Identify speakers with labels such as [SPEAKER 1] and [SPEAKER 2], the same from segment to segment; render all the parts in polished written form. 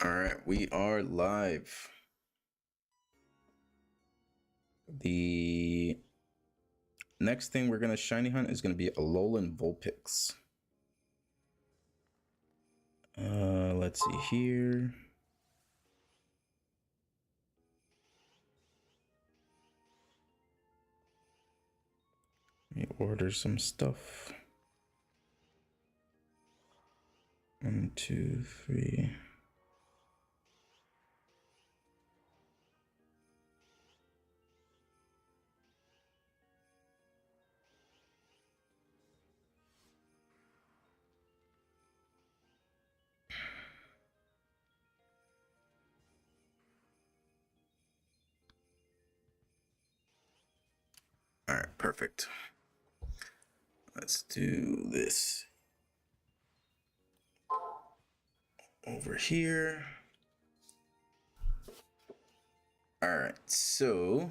[SPEAKER 1] All right, we are live. The next thing we're gonna shiny hunt is gonna be Alolan Vulpix. Let's see here. Let me order some stuff. 1, 2, 3. All right, perfect. Let's do this over here. All right, so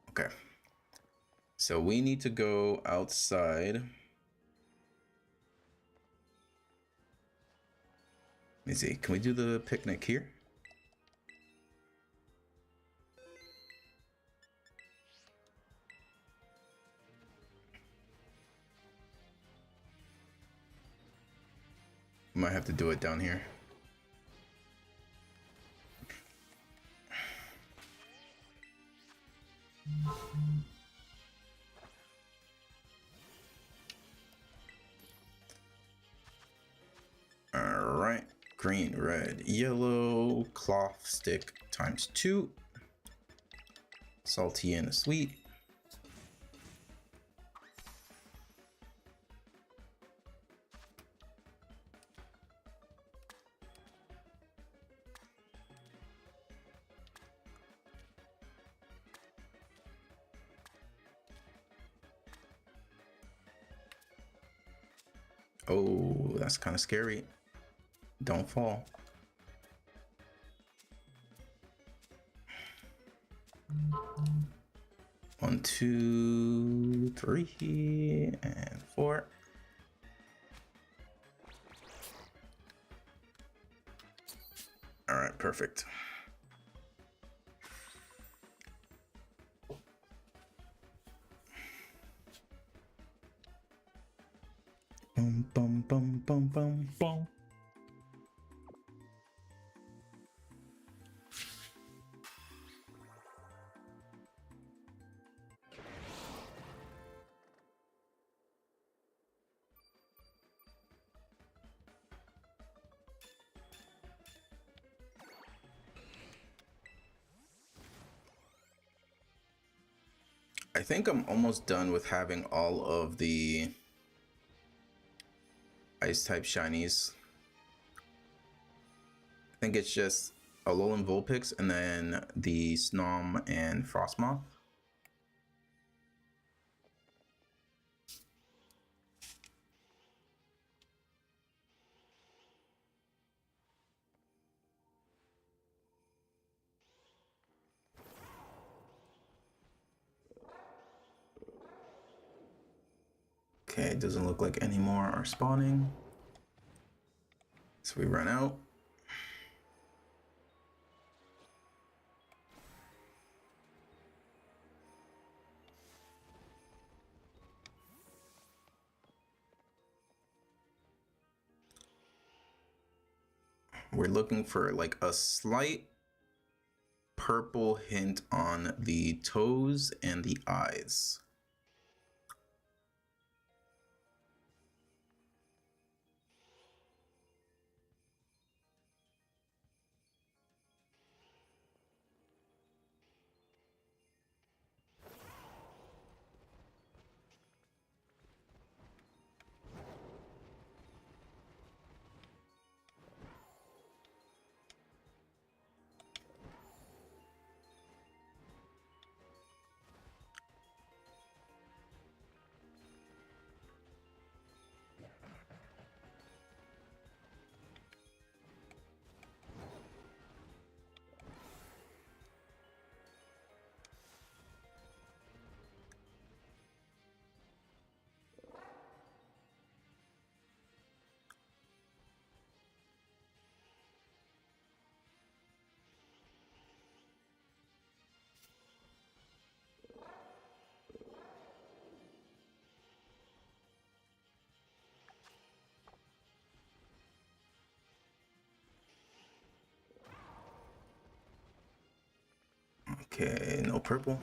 [SPEAKER 1] okay. So we need to go outside. Let me see. Can we do the picnic here? Might have to do it down here. All right, green, red, yellow, cloth stick times 2. Salty and sweet. Oh, that's kind of scary. Don't fall. One, 2, 3, and 4. All right, perfect. Boom, boom, boom, boom, boom, boom. I think I'm almost done with having all of the ice type shinies. I think it's just Alolan Vulpix and then the Snom and Frostmoth. Okay, it doesn't look like any more are spawning. So we run out. We're looking for like a slight purple hint on the toes and the eyes. Okay, no purple.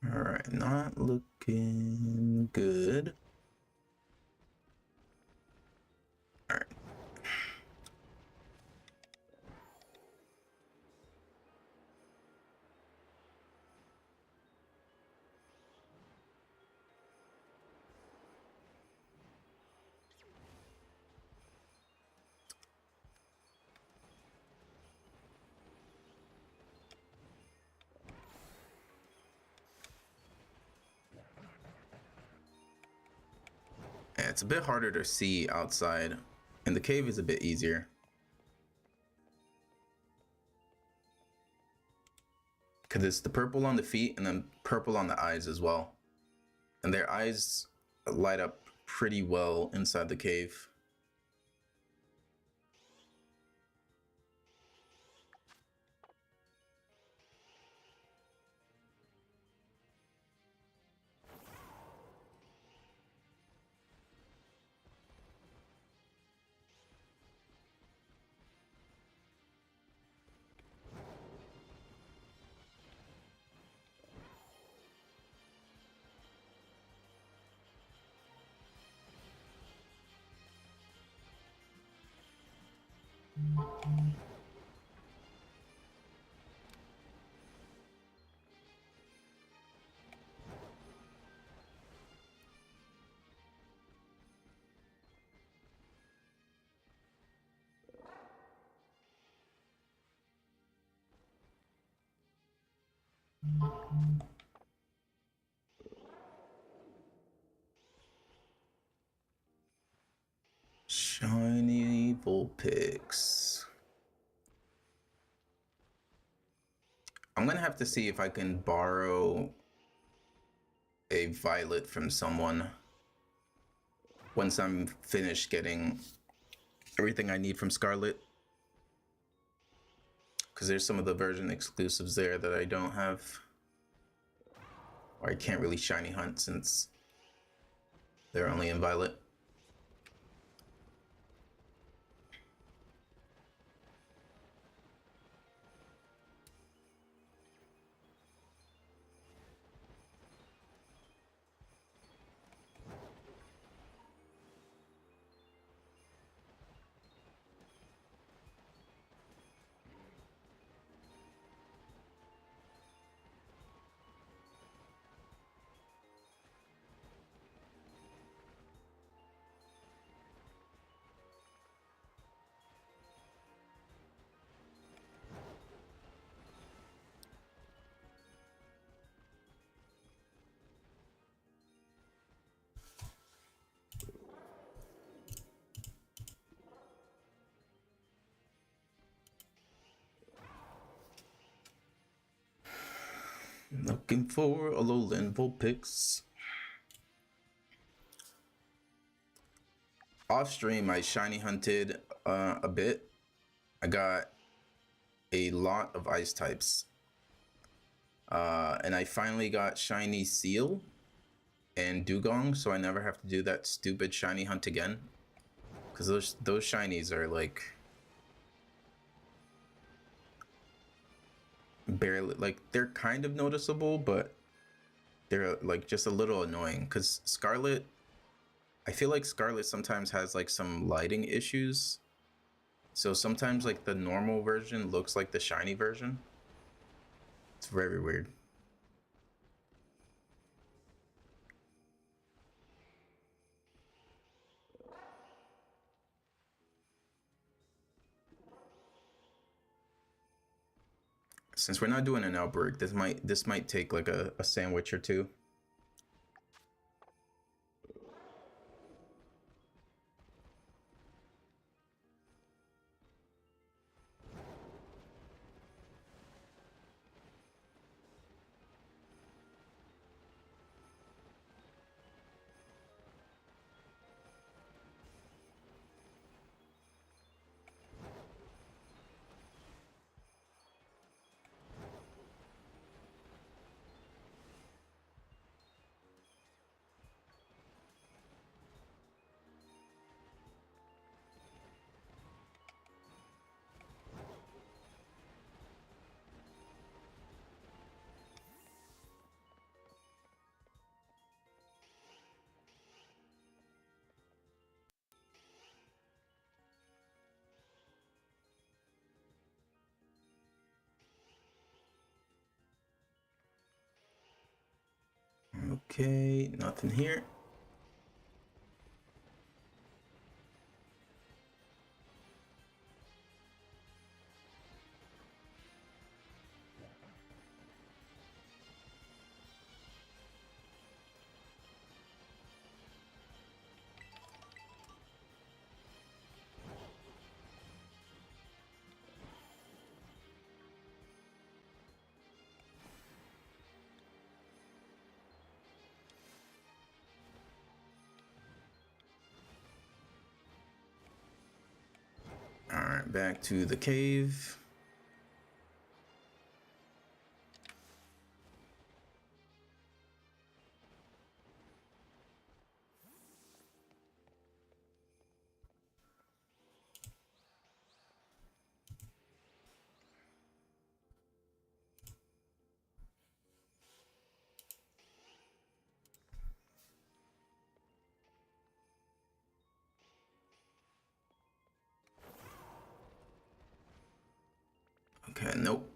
[SPEAKER 1] All right, not looking good. All right. Yeah, it's a bit harder to see outside, and the cave is a bit easier. Because it's the purple on the feet and then purple on the eyes as well. And their eyes light up pretty well inside the cave. Shiny Vulpix. I'm gonna have to see if I can borrow a violet from someone once I'm finished getting everything I need from Scarlet. Because there's some of the version exclusives there that I don't have. Or I can't really shiny hunt since they're only in violet. Looking for a Alolan Vulpix. Off stream, I shiny hunted a bit. I got a lot of ice types. And I finally got shiny Seal and Dugong, so I never have to do that stupid shiny hunt again. Because those shinies are like barely, like they're kind of noticeable, but they're like just a little annoying. Because Scarlet, I feel like Scarlet sometimes has like some lighting issues. So sometimes like the normal version looks like the shiny version. It's very weird. Since we're not doing an outbreak, this might take like a sandwich or two. Okay, nothing here. All right, back to the cave. Okay, nope.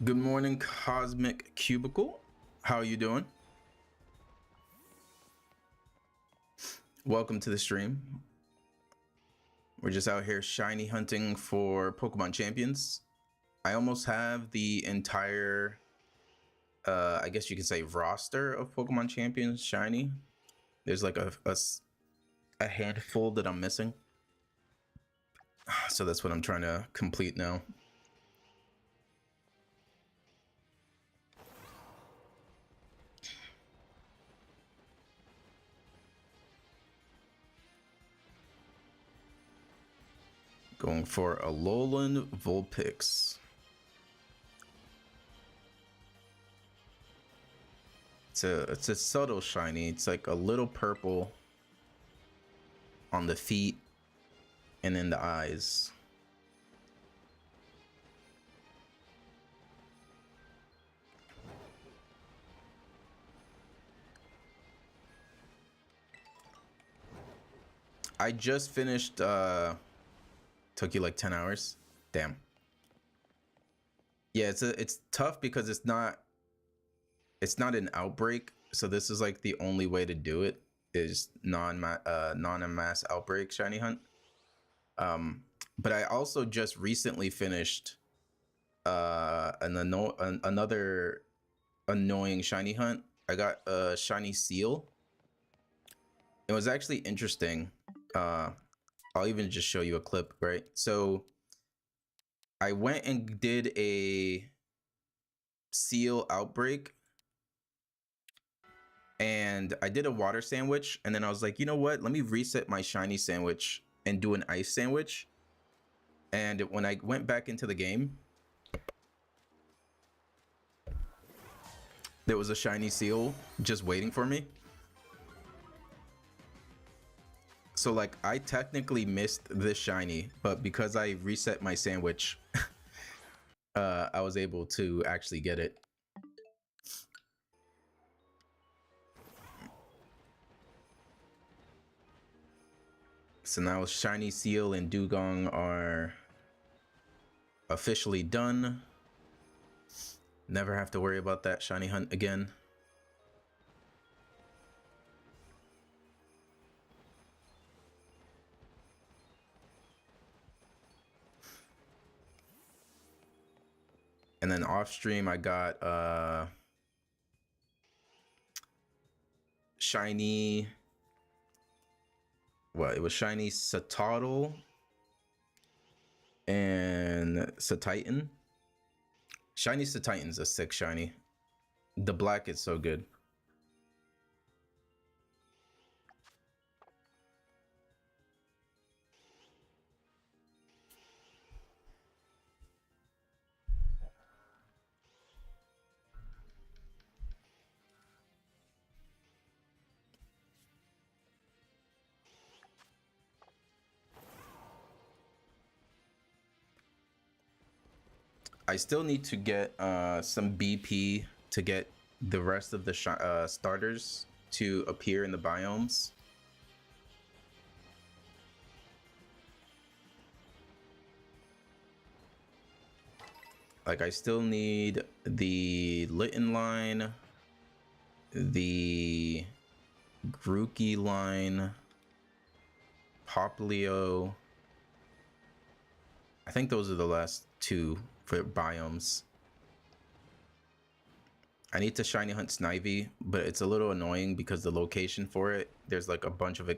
[SPEAKER 1] Good morning, Cosmic Cubicle. How are you doing? Welcome to the stream. We're just out here shiny hunting for Pokemon champions. I almost have the entire, I guess you could say, roster of Pokemon champions shiny. There's like a handful that I'm missing. So that's what I'm trying to complete now. Going for a Alolan Vulpix. It's a subtle shiny. It's like a little purple on the feet and in the eyes. I just finished, took you like 10 hours. Damn. Yeah, it's tough because it's not an outbreak. So this is like the only way to do it is non-mass outbreak shiny hunt. But I also just recently finished another annoying shiny hunt. I got a shiny seal. It was actually interesting. I'll even just show you a clip, right? So I went and did a seal outbreak and I did a water sandwich, and then I was like, you know what? Let me reset my shiny sandwich and do an ice sandwich. And when I went back into the game, there was a shiny seal just waiting for me. So like I technically missed this shiny, but because I reset my sandwich, I was able to actually get it. So now Shiny Seal and Dugong are officially done. Never have to worry about that shiny hunt again. And then off stream, I got shiny. Well, it was shiny Satotl and Satitan. Shiny Satitan's a sick shiny. The black is so good. I still need to get some BP to get the rest of the starters to appear in the biomes. Like, I still need the Litten line, the Grookey line, Poplio. I think those are the last two for biomes. I need to shiny hunt Snivy, but it's a little annoying because the location for it, there's like a bunch of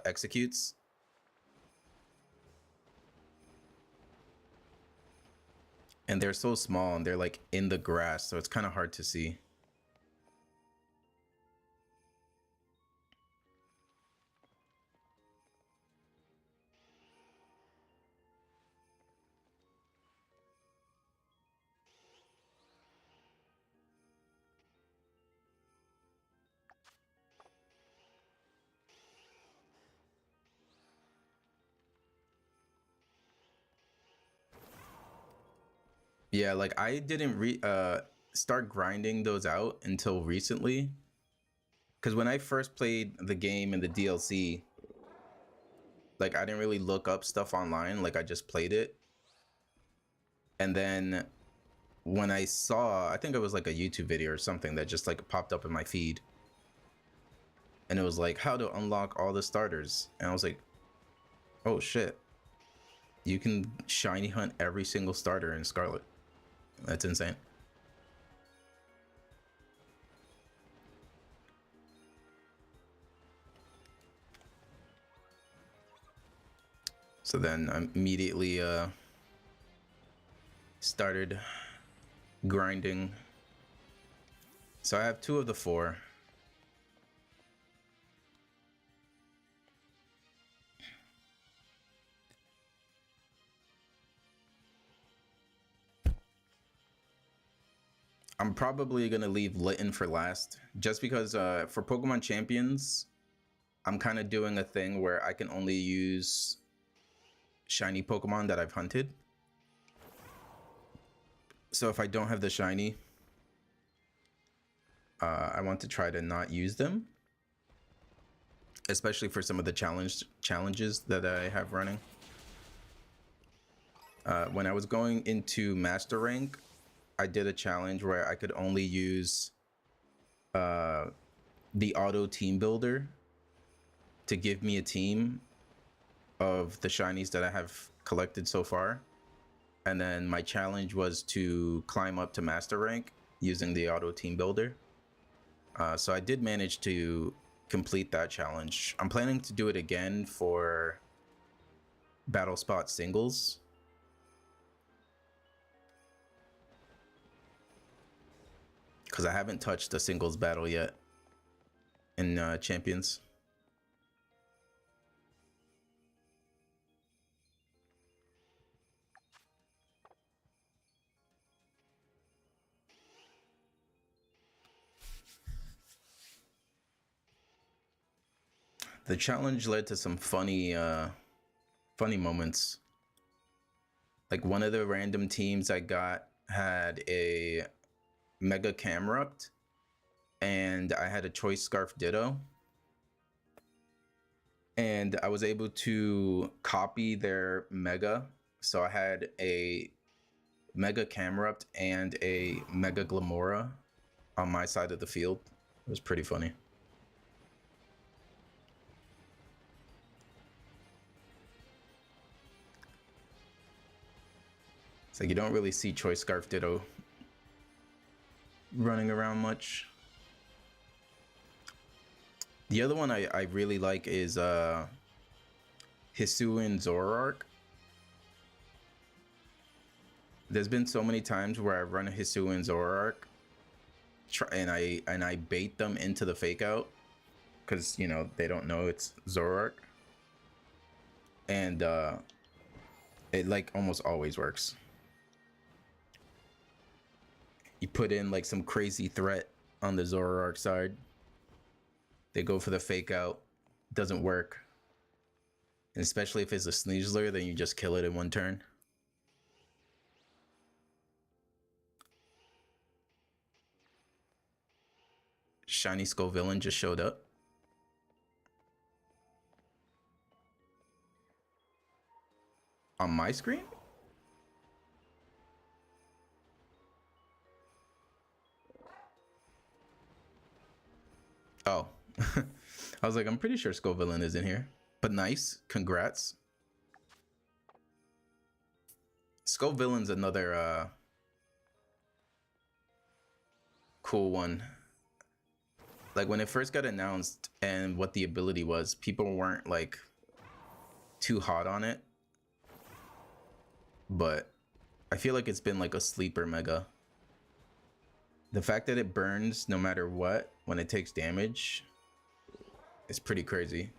[SPEAKER 1] executes. And they're so small and they're like in the grass, so it's kind of hard to see. Yeah, like I didn't start grinding those out until recently. Because when I first played the game in the DLC, like I didn't really look up stuff online, like I just played it. And then when I saw, I think it was like a YouTube video or something that just like popped up in my feed. And it was like how to unlock all the starters. And I was like, oh shit. You can shiny hunt every single starter in Scarlet. That's insane. So then I immediately started grinding. So I have 2 of the 4. I'm probably gonna leave Litten for last, just because for Pokemon Champions, I'm kind of doing a thing where I can only use shiny Pokemon that I've hunted. So if I don't have the shiny, I want to try to not use them, especially for some of the challenges that I have running. When I was going into Master Rank, I did a challenge where I could only use the auto team builder to give me a team of the shinies that I have collected so far. And then my challenge was to climb up to Master Rank using the auto team builder. So I did manage to complete that challenge. I'm planning to do it again for Battle Spot singles. Because I haven't touched a singles battle yet in Champions. The challenge led to some funny moments. Like one of the random teams I got had a Mega Camerupt, and I had a Choice Scarf Ditto. And I was able to copy their Mega. So I had a Mega Camerupt and a Mega Glamora on my side of the field. It was pretty funny. It's like you don't really see Choice Scarf Ditto running around much. The other one I really like is Hisuian Zoroark. There's been so many times where I run a Hisuian Zoroark and I bait them into the fake out because, you know, they don't know it's Zoroark. And it like almost always works. You put in like some crazy threat on the Zoroark side. They go for the fake out. Doesn't work. And especially if it's a Sneasler, then you just kill it in one turn. Shiny Skull Villain just showed up. On my screen? Oh. I was like, I'm pretty sure Skull Villain is in here. But nice. Congrats. Skull Villain's another cool one. Like when it first got announced and what the ability was, people weren't like too hot on it. But I feel like it's been like a sleeper mega. The fact that it burns no matter what when it takes damage is pretty crazy.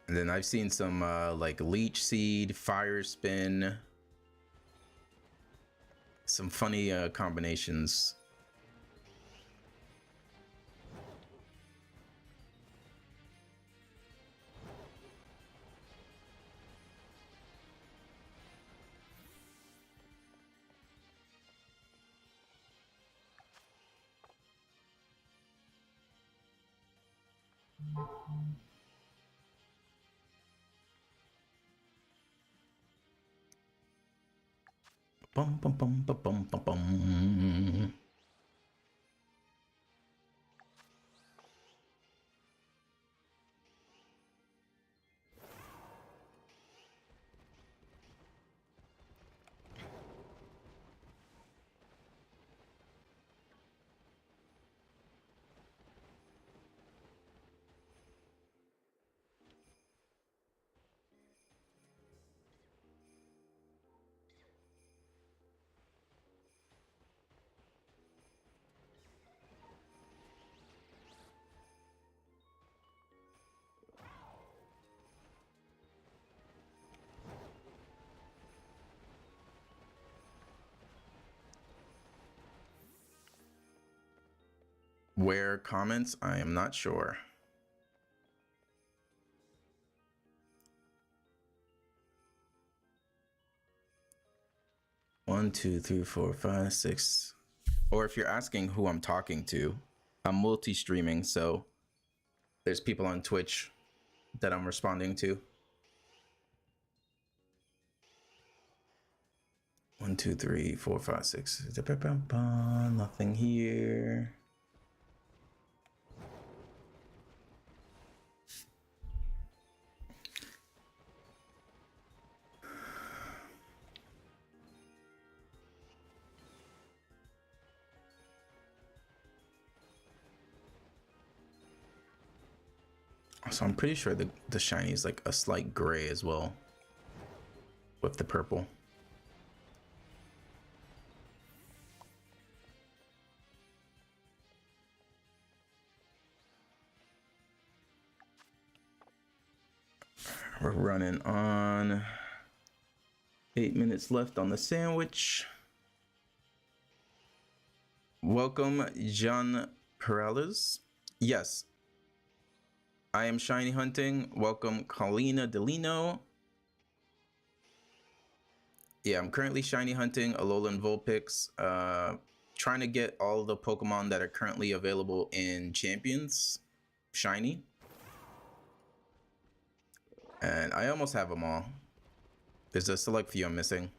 [SPEAKER 1] And then I've seen some like Leech Seed, Fire Spin, some funny combinations. Bum, bum, bum, bum, bum, bum, bum. Where comments? I am not sure. One, two, three, four, five, six. Or if you're asking who I'm talking to, I'm multi-streaming, so there's people on Twitch that I'm responding to. One, two, three, four, five, six. Nothing here. So I'm pretty sure the shiny is like a slight gray as well with the purple. We're running on 8 minutes left on the sandwich. Welcome, John Perales. Yes, I am shiny hunting. Welcome, Colina Delino. Yeah, I'm currently shiny hunting Alolan Vulpix. Trying to get all the Pokemon that are currently available in Champions shiny. And I almost have them all. There's a select few I'm missing.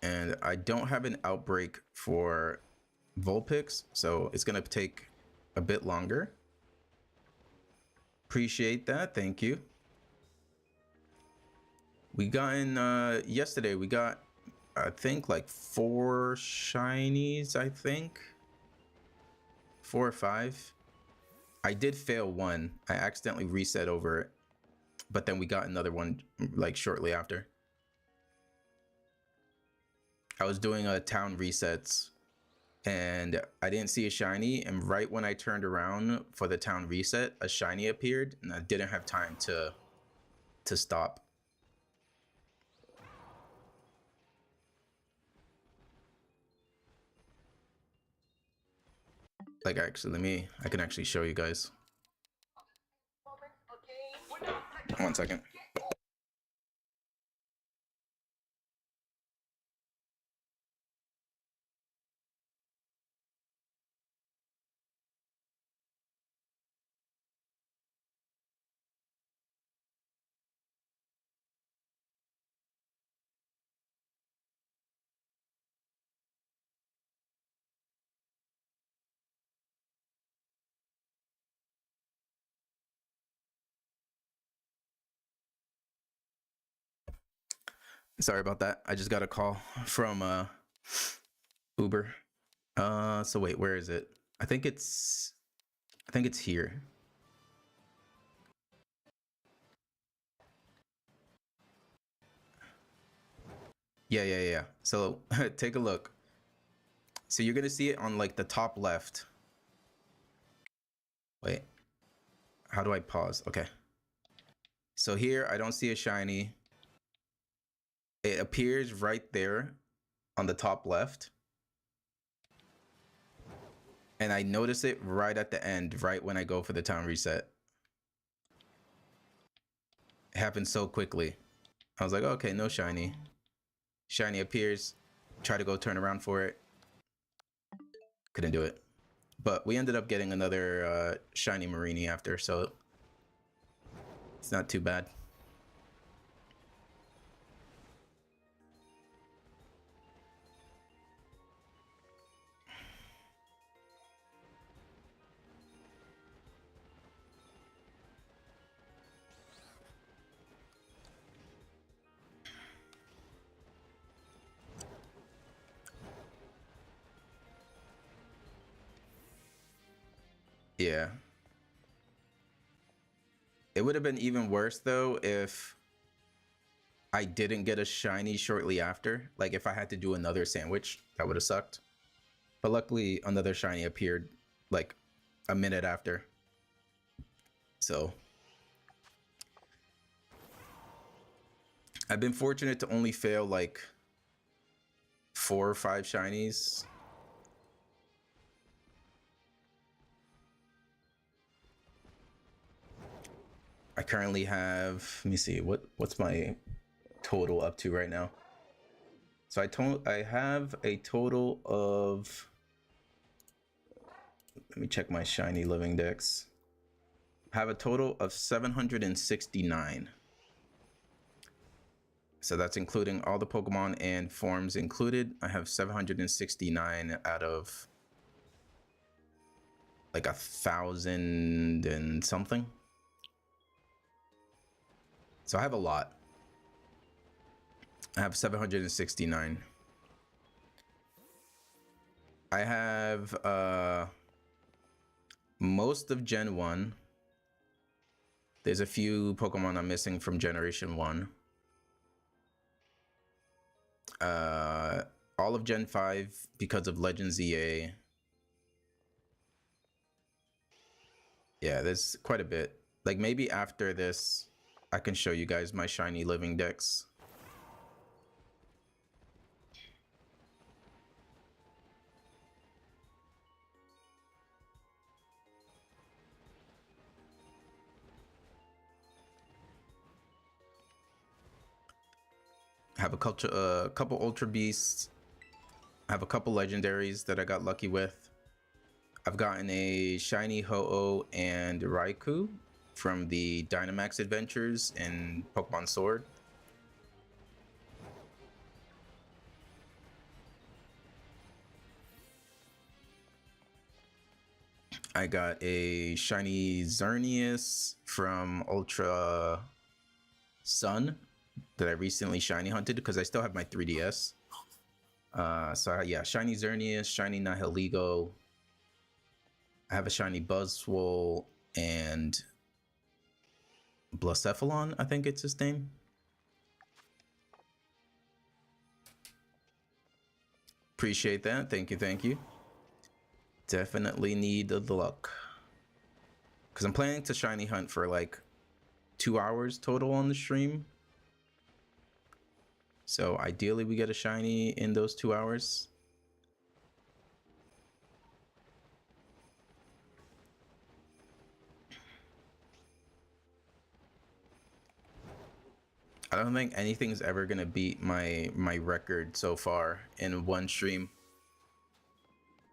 [SPEAKER 1] And I don't have an outbreak for Vulpix, so it's gonna take a bit longer. Appreciate that, thank you. We got in yesterday, we got I think like 4 shinies, I think 4 or 5. I did fail one. I accidentally reset over it, but then we got another one like shortly after. I was doing a town resets and I didn't see a shiny, and right when I turned around for the town reset, a shiny appeared and I didn't have time to stop. Like, actually, I can actually show you guys. 1 second. Sorry about that. I just got a call from Uber. So wait, where is it? I think it's here. Yeah. So take a look. So you're gonna see it on like the top left. Wait, how do I pause? Okay. So here I don't see a shiny. It appears right there on the top left. And I notice it right at the end, right when I go for the town reset. It happened so quickly. I was like, okay, no shiny. Shiny appears. Try to go turn around for it. Couldn't do it. But we ended up getting another shiny Marini after, so it's not too bad. Yeah. It would have been even worse though if I didn't get a shiny shortly after. Like if I had to do another sandwich, that would have sucked. But luckily another shiny appeared like a minute after. So I've been fortunate to only fail like 4 or 5 shinies. I currently have, let me see, what's my total up to right now? So I have a total of, let me check my shiny living dex. I have a total of 769. So that's including all the Pokemon and forms included. I have 769 out of like 1,000 and something. So I have a lot. I have 769. I have most of Gen 1. There's a few Pokemon I'm missing from Generation 1. All of Gen 5 because of Legends EA. Yeah, there's quite a bit. Like maybe after this, I can show you guys my shiny living dex. Have a couple Ultra Beasts. I have a couple legendaries that I got lucky with. I've gotten a shiny Ho-Oh and Raikou from the Dynamax Adventures in Pokemon Sword. I got a shiny Xerneas from Ultra Sun that I recently shiny hunted because I still have my 3DS. So yeah, shiny Xerneas, shiny Nihilego. I have a shiny Buzzwole and Blacephalon, I think it's his name. Appreciate that. Thank you, thank you. Definitely need the luck. Because I'm planning to shiny hunt for like 2 hours total on the stream. So ideally we get a shiny in those 2 hours. I don't think anything's ever gonna beat my record so far in one stream.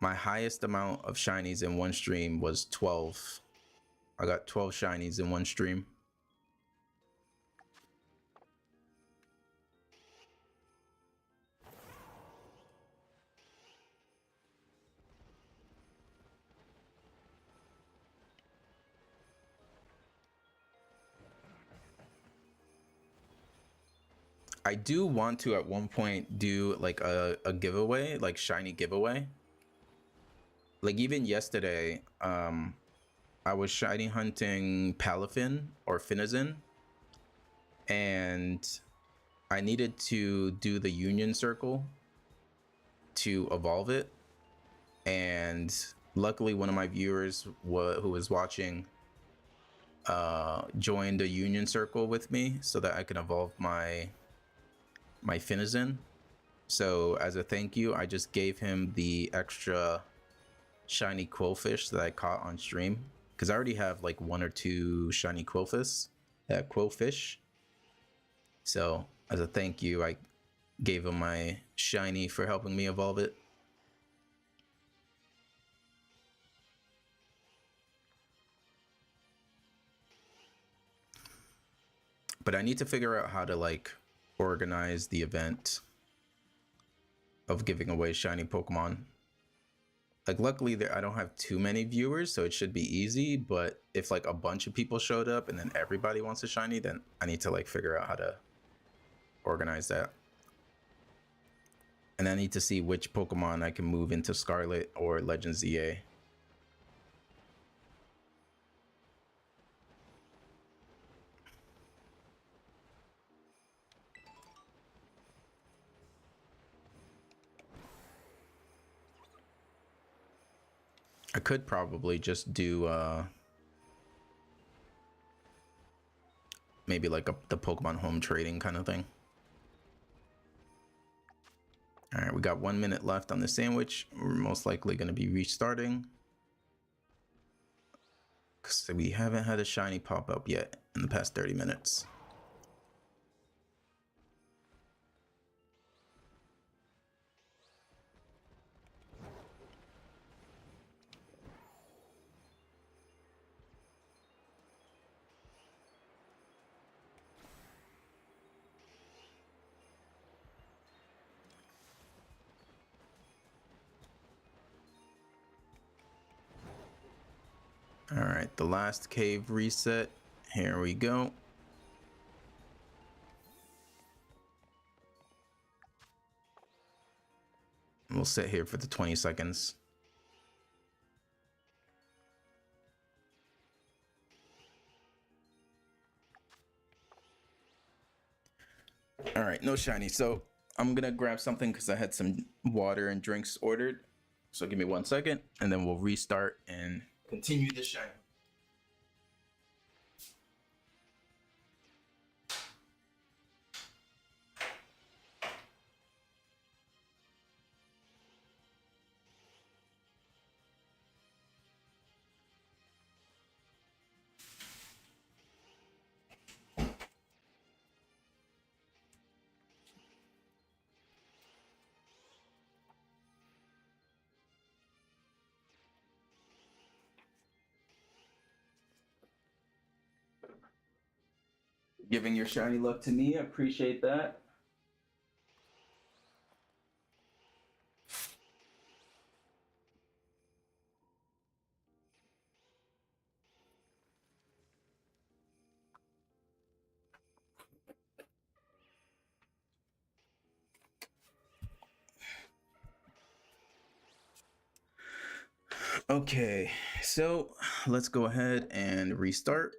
[SPEAKER 1] My highest amount of shinies in one stream was 12. I got 12 shinies in one stream. I do want to at one point do like a giveaway, like shiny giveaway. Like even yesterday, I was shiny hunting Palafin or Finizen, and I needed to do the Union Circle to evolve it. And luckily one of my viewers who was watching joined a Union Circle with me so that I can evolve my Finizen. So as a thank you, I just gave him the extra shiny Quillfish that I caught on stream, because I already have like 1 or 2 shiny Quillfish. So as a thank you, I gave him my shiny for helping me evolve it. But I need to figure out how to like organize the event of giving away shiny Pokemon. Like luckily I don't have too many viewers, so it should be easy, but if like a bunch of people showed up and then everybody wants a shiny, then I need to like figure out how to organize that. And I need to see which Pokemon I can move into Scarlet or Legends EA. I could probably just do maybe like the Pokemon home trading kind of thing. All right, we got 1 minute left on the sandwich. We're most likely going to be restarting because we haven't had a shiny pop up yet in the past 30 minutes. All right, the last cave reset. Here we go. We'll sit here for the 20 seconds. All right, no shiny. So I'm gonna grab something because I had some water and drinks ordered. So give me 1 second and then we'll restart and continue the shiny. giving your shiny luck to me. I appreciate that. Okay, so let's go ahead and restart.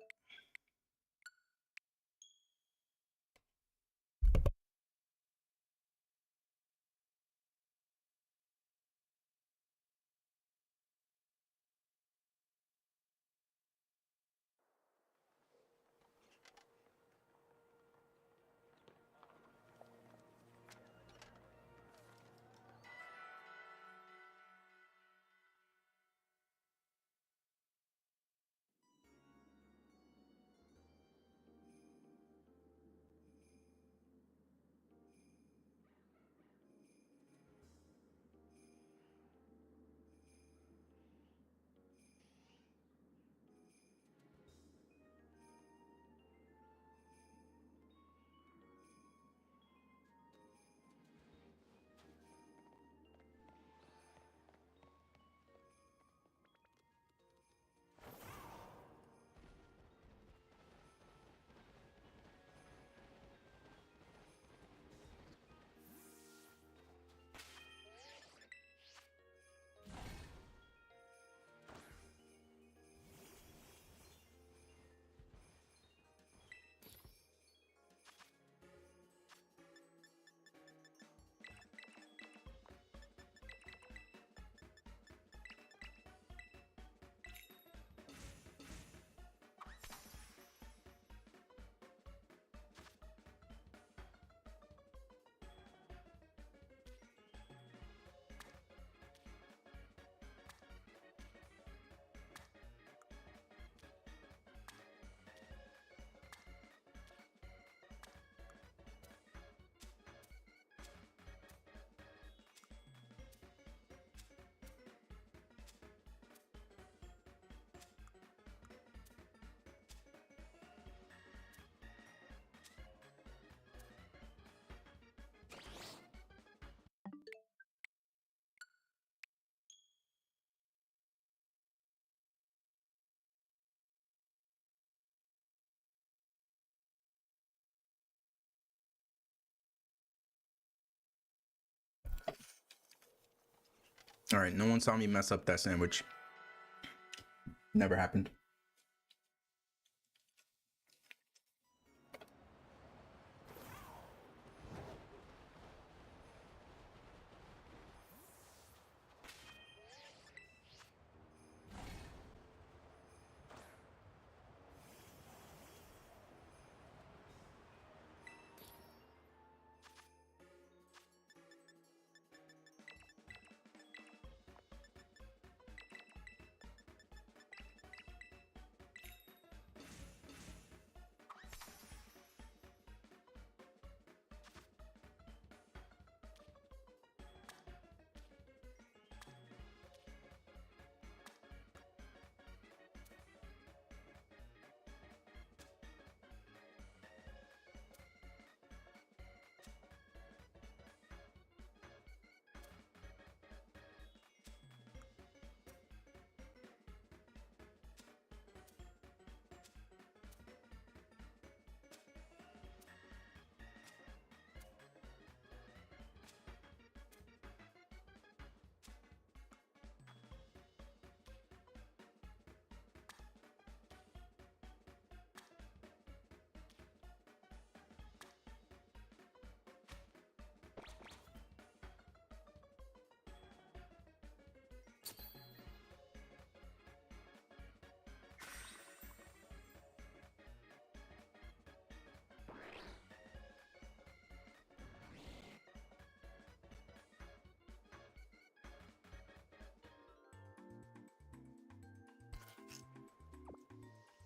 [SPEAKER 1] All right, no one saw me mess up that sandwich. Never happened.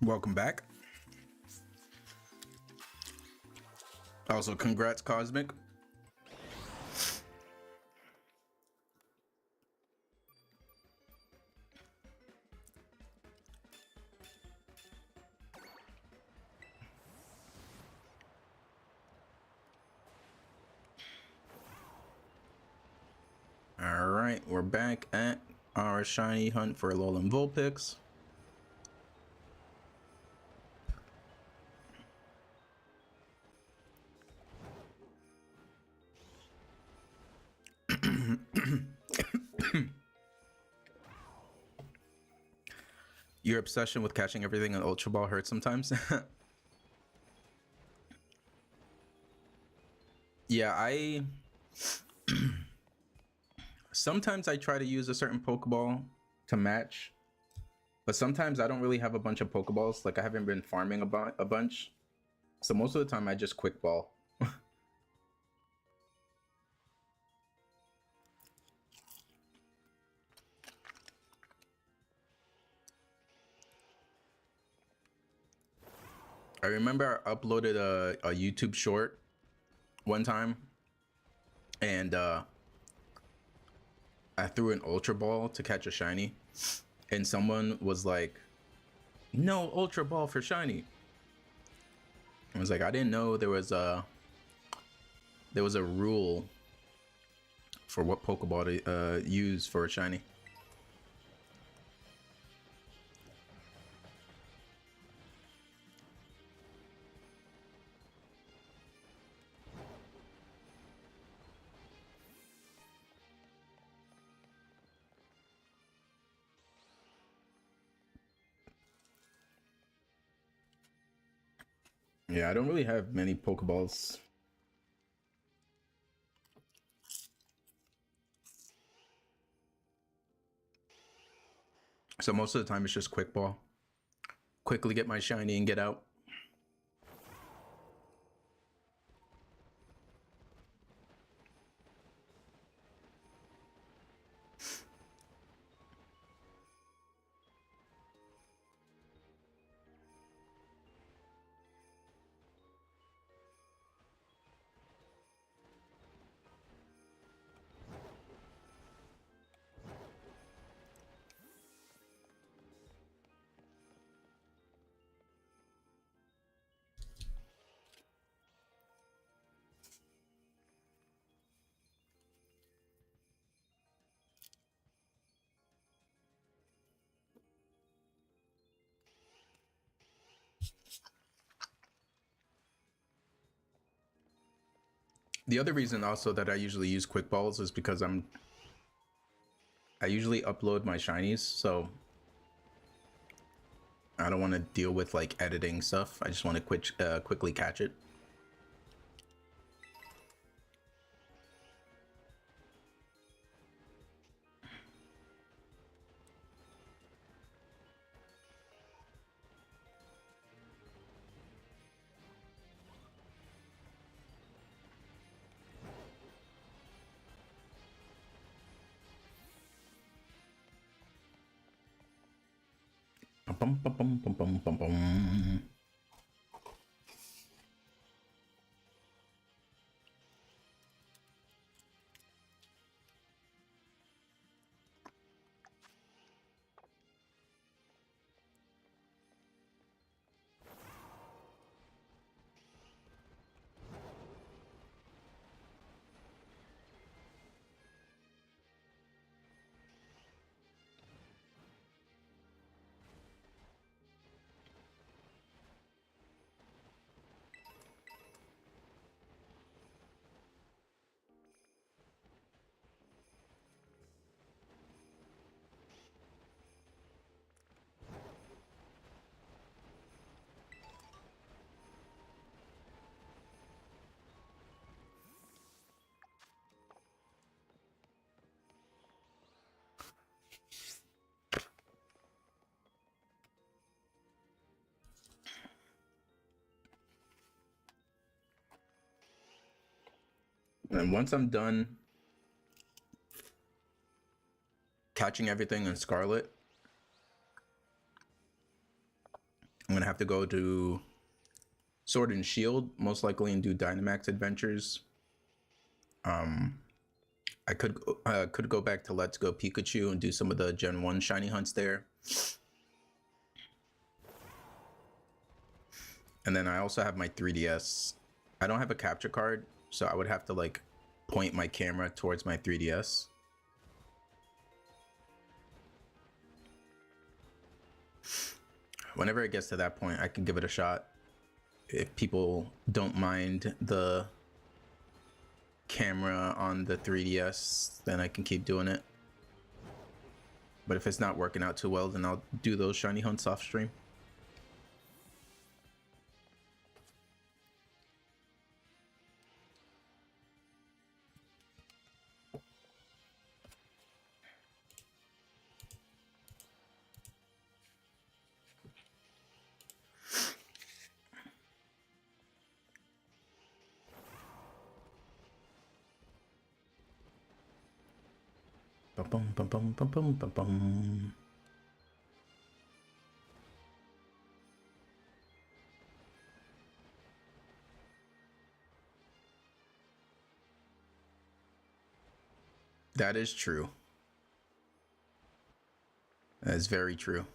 [SPEAKER 1] Welcome back. Also, congrats, Cosmic. Alright, we're back at our shiny hunt for Alolan Vulpix. Your obsession with catching everything in Ultra Ball hurts sometimes. Yeah, sometimes I try to use a certain Pokeball to match, but sometimes I don't really have a bunch of Pokeballs. Like I haven't been farming a bunch, so most of the time I just quick ball. I remember I uploaded a YouTube short one time, and I threw an Ultra Ball to catch a shiny, and someone was like, "No Ultra Ball for shiny." I was like, I didn't know there was a rule for what Pokeball to use for a shiny. Yeah, I don't really have many Pokeballs. So most of the time it's just quick ball. Quickly get my shiny and get out. The other reason also that I usually use quick balls is because I usually upload my shinies, so I don't want to deal with like editing stuff. I just want to quickly catch it. Bum, bum, bum, bum, bum, bum, bum. And once I'm done catching everything in Scarlet, I'm gonna have to go to Sword and Shield, most likely, and do Dynamax adventures. I could go back to Let's Go Pikachu and do some of the Gen 1 shiny hunts there. And then I also have my 3DS. I don't have a capture card, so I would have to like point my camera towards my 3DS. whenever it gets to that point, I can give it a shot. If people don't mind the camera on the 3DS, then I can keep doing it. But if it's not working out too well, then I'll do those shiny hunts off stream. Bum, bum, bum, bum, bum, bum, bum. That is true. That is very true.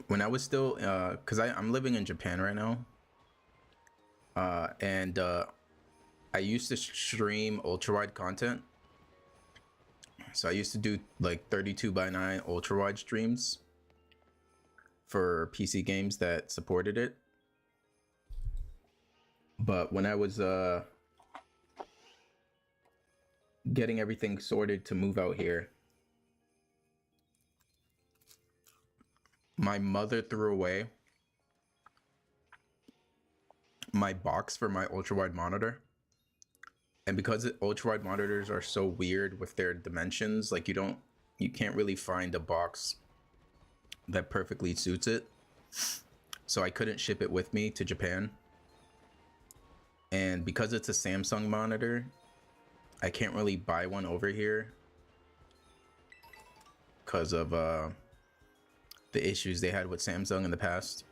[SPEAKER 1] When I was still, because I'm living in Japan right now, and I used to stream ultra wide content. So I used to do like 32:9 ultra wide streams for PC games that supported it. But when I was getting everything sorted to move out here, my mother threw away my box for my ultra wide monitor. And because ultra wide monitors are so weird with their dimensions, like you can't really find a box that perfectly suits it. So I couldn't ship it with me to Japan. And because it's a Samsung monitor, I can't really buy one over here because of the issues they had with Samsung in the past.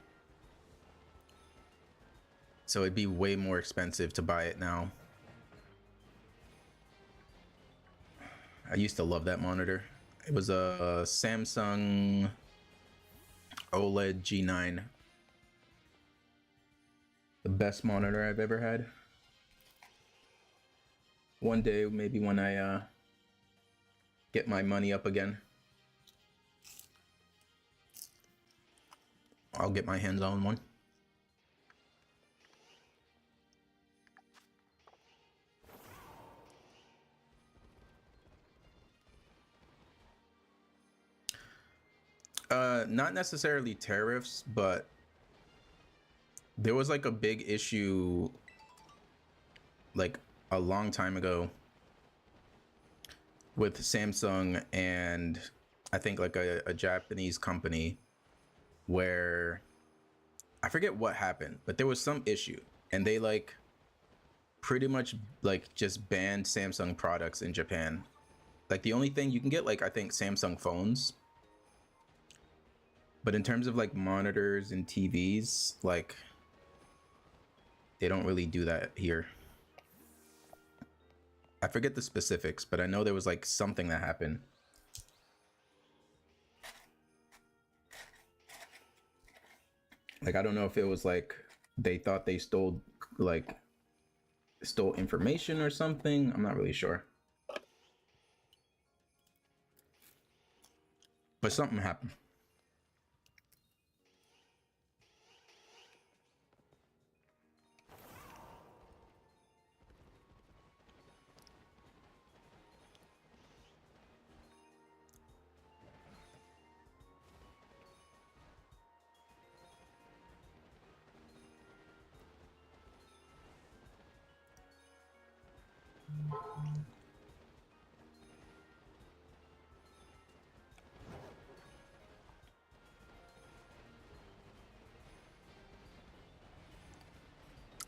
[SPEAKER 1] So it'd be way more expensive to buy it now. I used to love that monitor. It was a Samsung OLED G9. The best monitor I've ever had. One day, maybe when I get my money up again, I'll get my hands on one. Not necessarily tariffs, but there was like a big issue like a long time ago with Samsung and I think like a Japanese company where I forget what happened, but there was some issue and they like pretty much like just banned Samsung products in Japan. Like the only thing you can get, like I think Samsung phones, but in terms of like monitors and TVs, like they don't really do that here. I forget the specifics, but I know there was like something that happened. Like I don't know if it was like they thought they stole information or something. I'm not really sure. But something happened.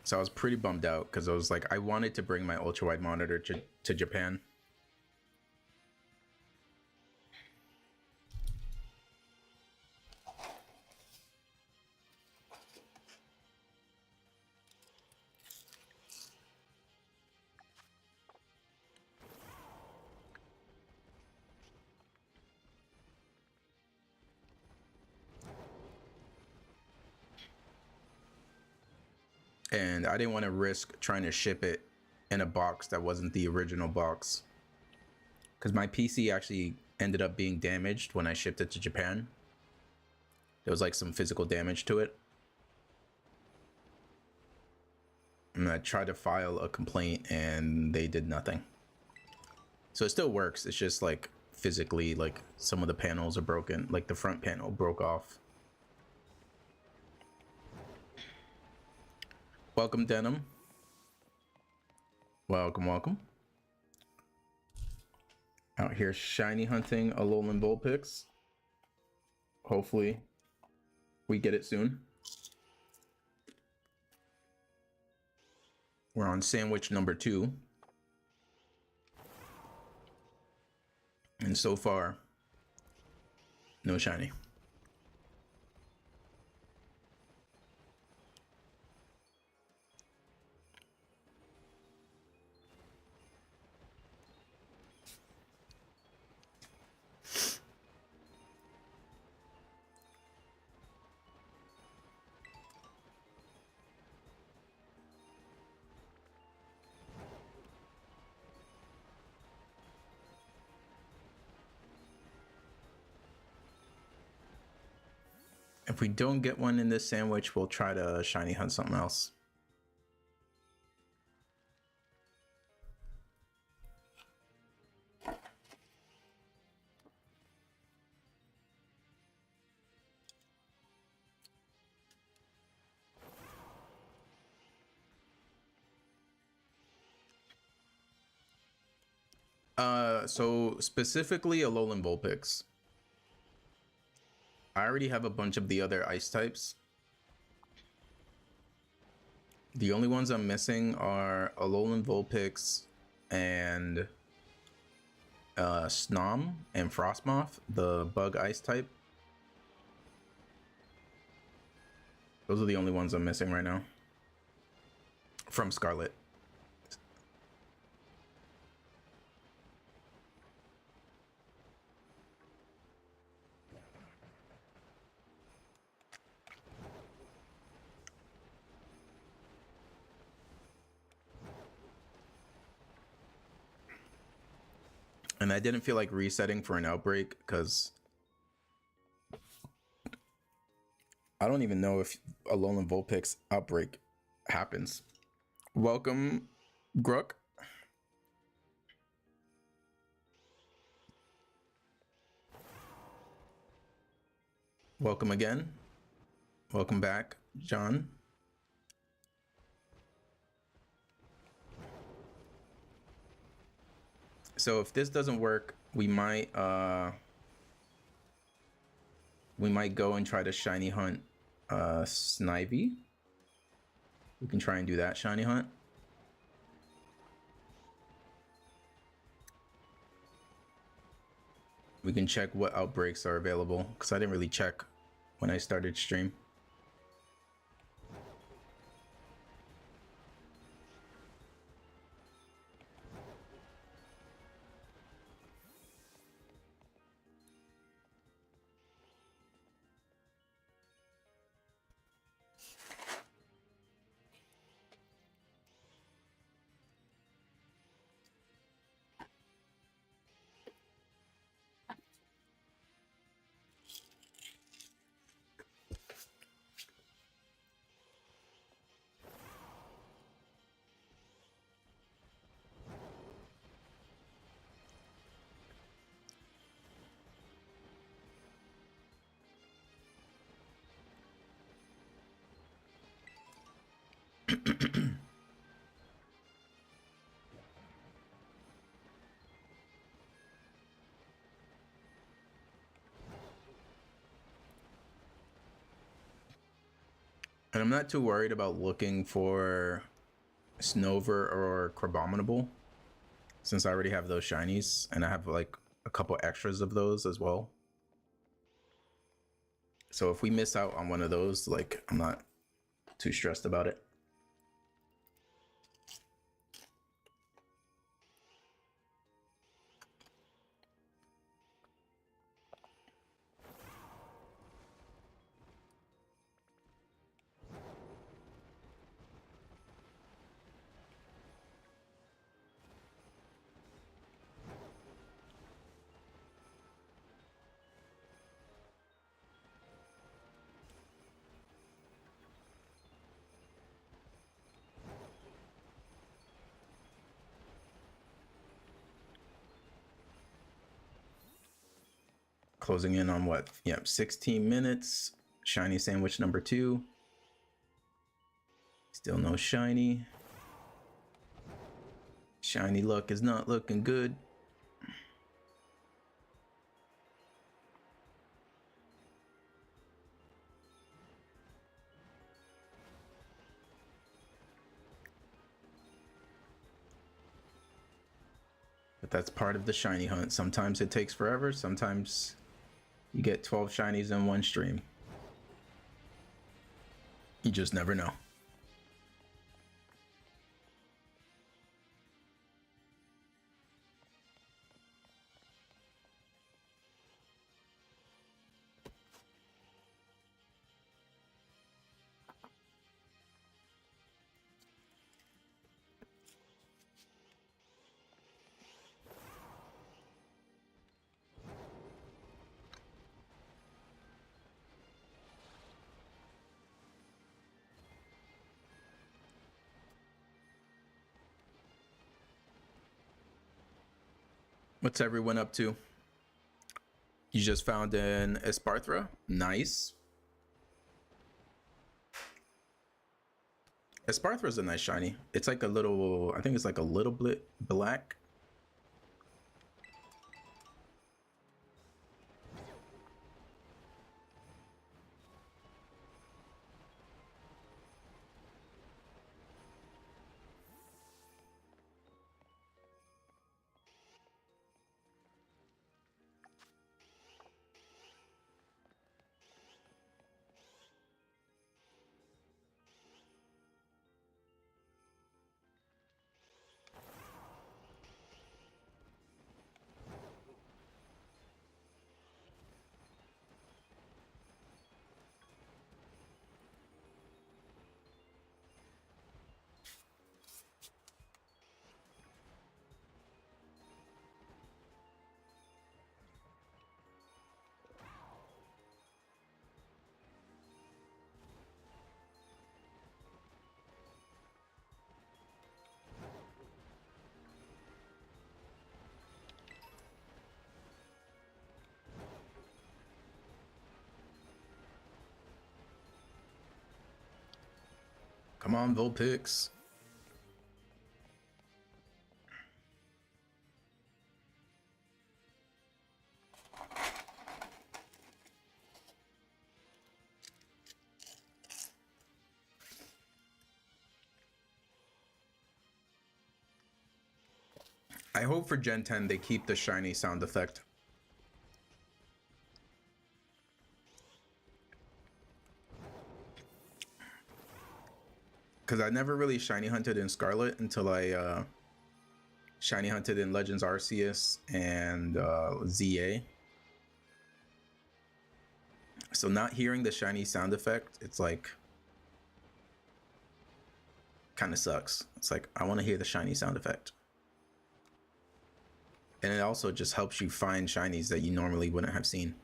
[SPEAKER 1] So I was pretty bummed out because I was like, I wanted to bring my ultra wide monitor to Japan. and I didn't want to risk trying to ship it in a box that wasn't the original box, because my PC actually ended up being damaged when I shipped it to Japan. There was like some physical damage to it, and I tried to file a complaint and they did nothing. So it still works, it's just like physically, like some of the panels are broken, like the front panel broke off. Welcome, Denim. Welcome, welcome. Out here shiny hunting Alolan Vulpix. Hopefully we get it soon. We're on sandwich number 2. And so far, no shiny. If we don't get one in this sandwich, we'll try to shiny hunt something else. So specifically Alolan Vulpix. I already have a bunch of the other ice types. The only ones I'm missing are Alolan Vulpix and Snom and Frostmoth, the bug ice type. Those are the only ones I'm missing right now from Scarlet. And I didn't feel like resetting for an outbreak because I don't even know if Alolan Vulpix outbreak happens. Welcome, Grook. Welcome again. Welcome back, John. So if this doesn't work, we might go and try to shiny hunt Snivy. We can try and do that shiny hunt. We can check what outbreaks are available because I didn't really check when I started stream. And I'm not too worried about looking for Snover or Crabominable since I already have those shinies and I have like a couple extras of those as well. So if we miss out on one of those, like I'm not too stressed about it. closing in on what? Yep, 16 minutes. Shiny sandwich number 2. Still no shiny. Shiny luck is not looking good. But that's part of the shiny hunt. Sometimes it takes forever. Sometimes you get 12 shinies in one stream. You just never know. What's everyone up to? You just found an Esparthra? Nice. Esparthra's a nice shiny. It's like a little, I think it's like a little bit black. Come on, Vulpix. I hope for Gen 10 they keep the shiny sound effect. Because I never really shiny hunted in Scarlet until I shiny hunted in Legends Arceus and ZA. So not hearing the shiny sound effect, it's like kind of sucks. It's like I want to hear the shiny sound effect. And it also just helps you find shinies that you normally wouldn't have seen.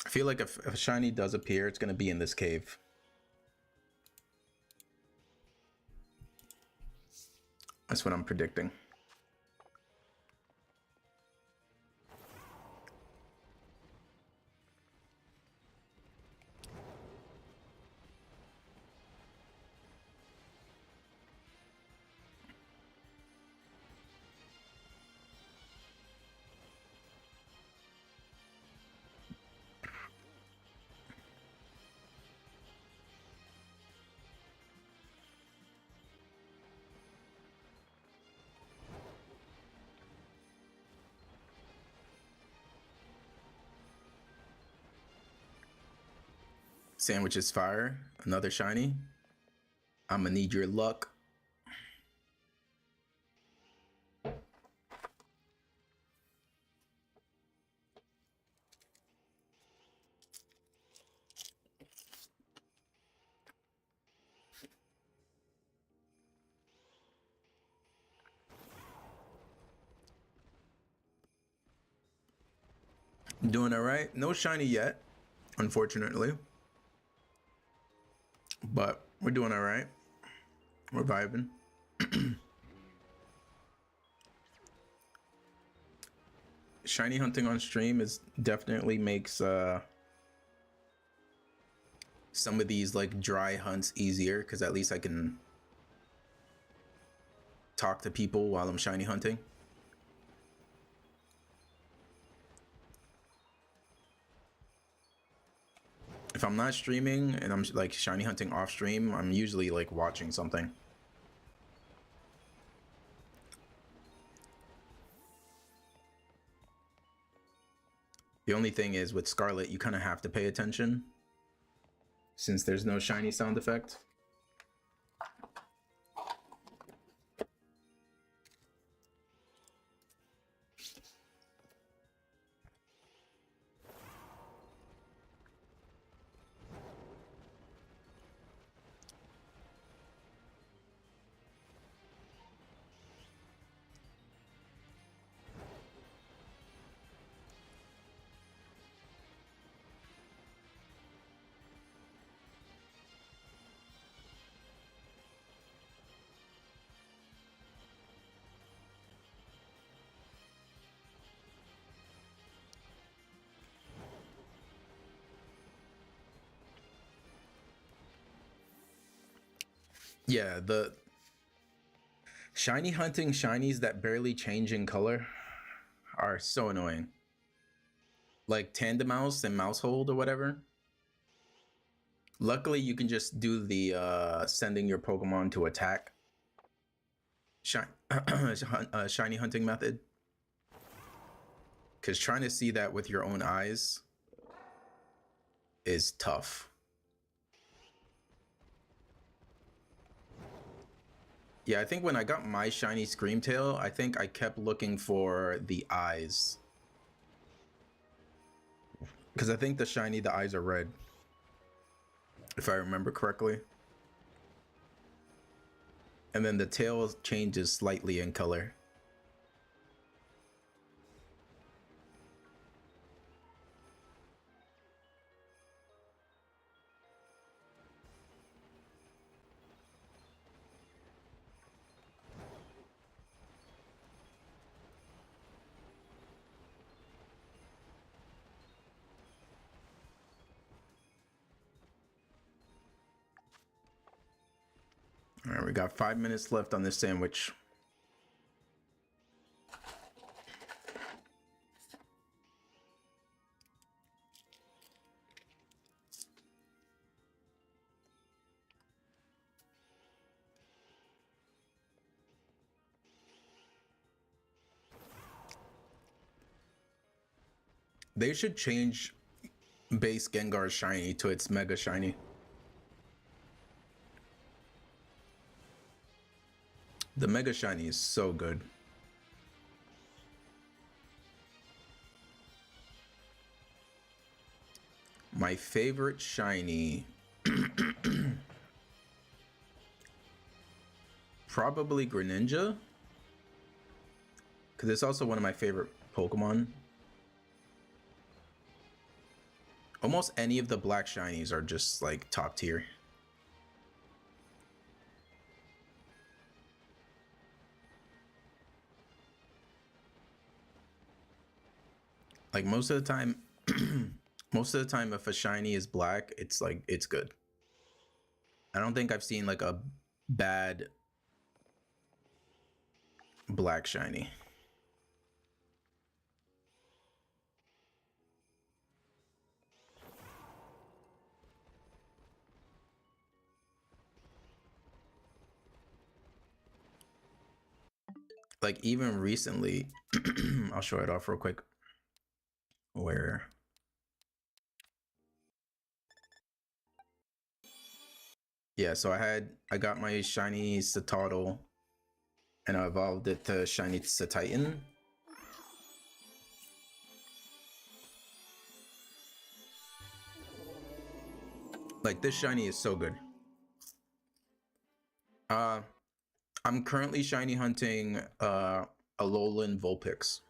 [SPEAKER 1] I feel like if a shiny does appear, it's going to be in this cave. That's what I'm predicting. Sandwich is fire. Another shiny. I'ma need your luck. Doing all right. No shiny yet, unfortunately. But we're doing all right. We're vibing. Shiny hunting on stream is definitely makes some of these like dry hunts easier, because at least I can talk to people while I'm shiny hunting. If I'm not streaming and I'm like shiny hunting off stream, I'm usually like watching something. The only thing is with Scarlet, you kind of have to pay attention since there's no shiny sound effect. Yeah, the shiny hunting shinies that barely change in color are so annoying. Like Tandemouse and Mousehold or whatever. Luckily, you can just do the sending your Pokemon to attack shiny hunting method. Because trying to see that with your own eyes is tough. Yeah, I think when I got my shiny Screamtail, I think I kept looking for the eyes. Because I think the eyes are red. If I remember correctly. And then the tail changes slightly in color. All right, we got 5 minutes left on this sandwich. They should change base Gengar shiny to its mega shiny. The mega shiny is so good. My favorite shiny, probably Greninja, because it's also one of my favorite Pokemon. Almost any of the black shinies are just like top tier. Like most of the time, if a shiny is black, it's like, it's good. I don't think I've seen like a bad black shiny. Like even recently, I'll show it off real quick. Where Yeah, so I got my shiny Citadel and I evolved it to shiny Titan. Like this shiny is so good. I'm currently shiny hunting Alolan Vulpix.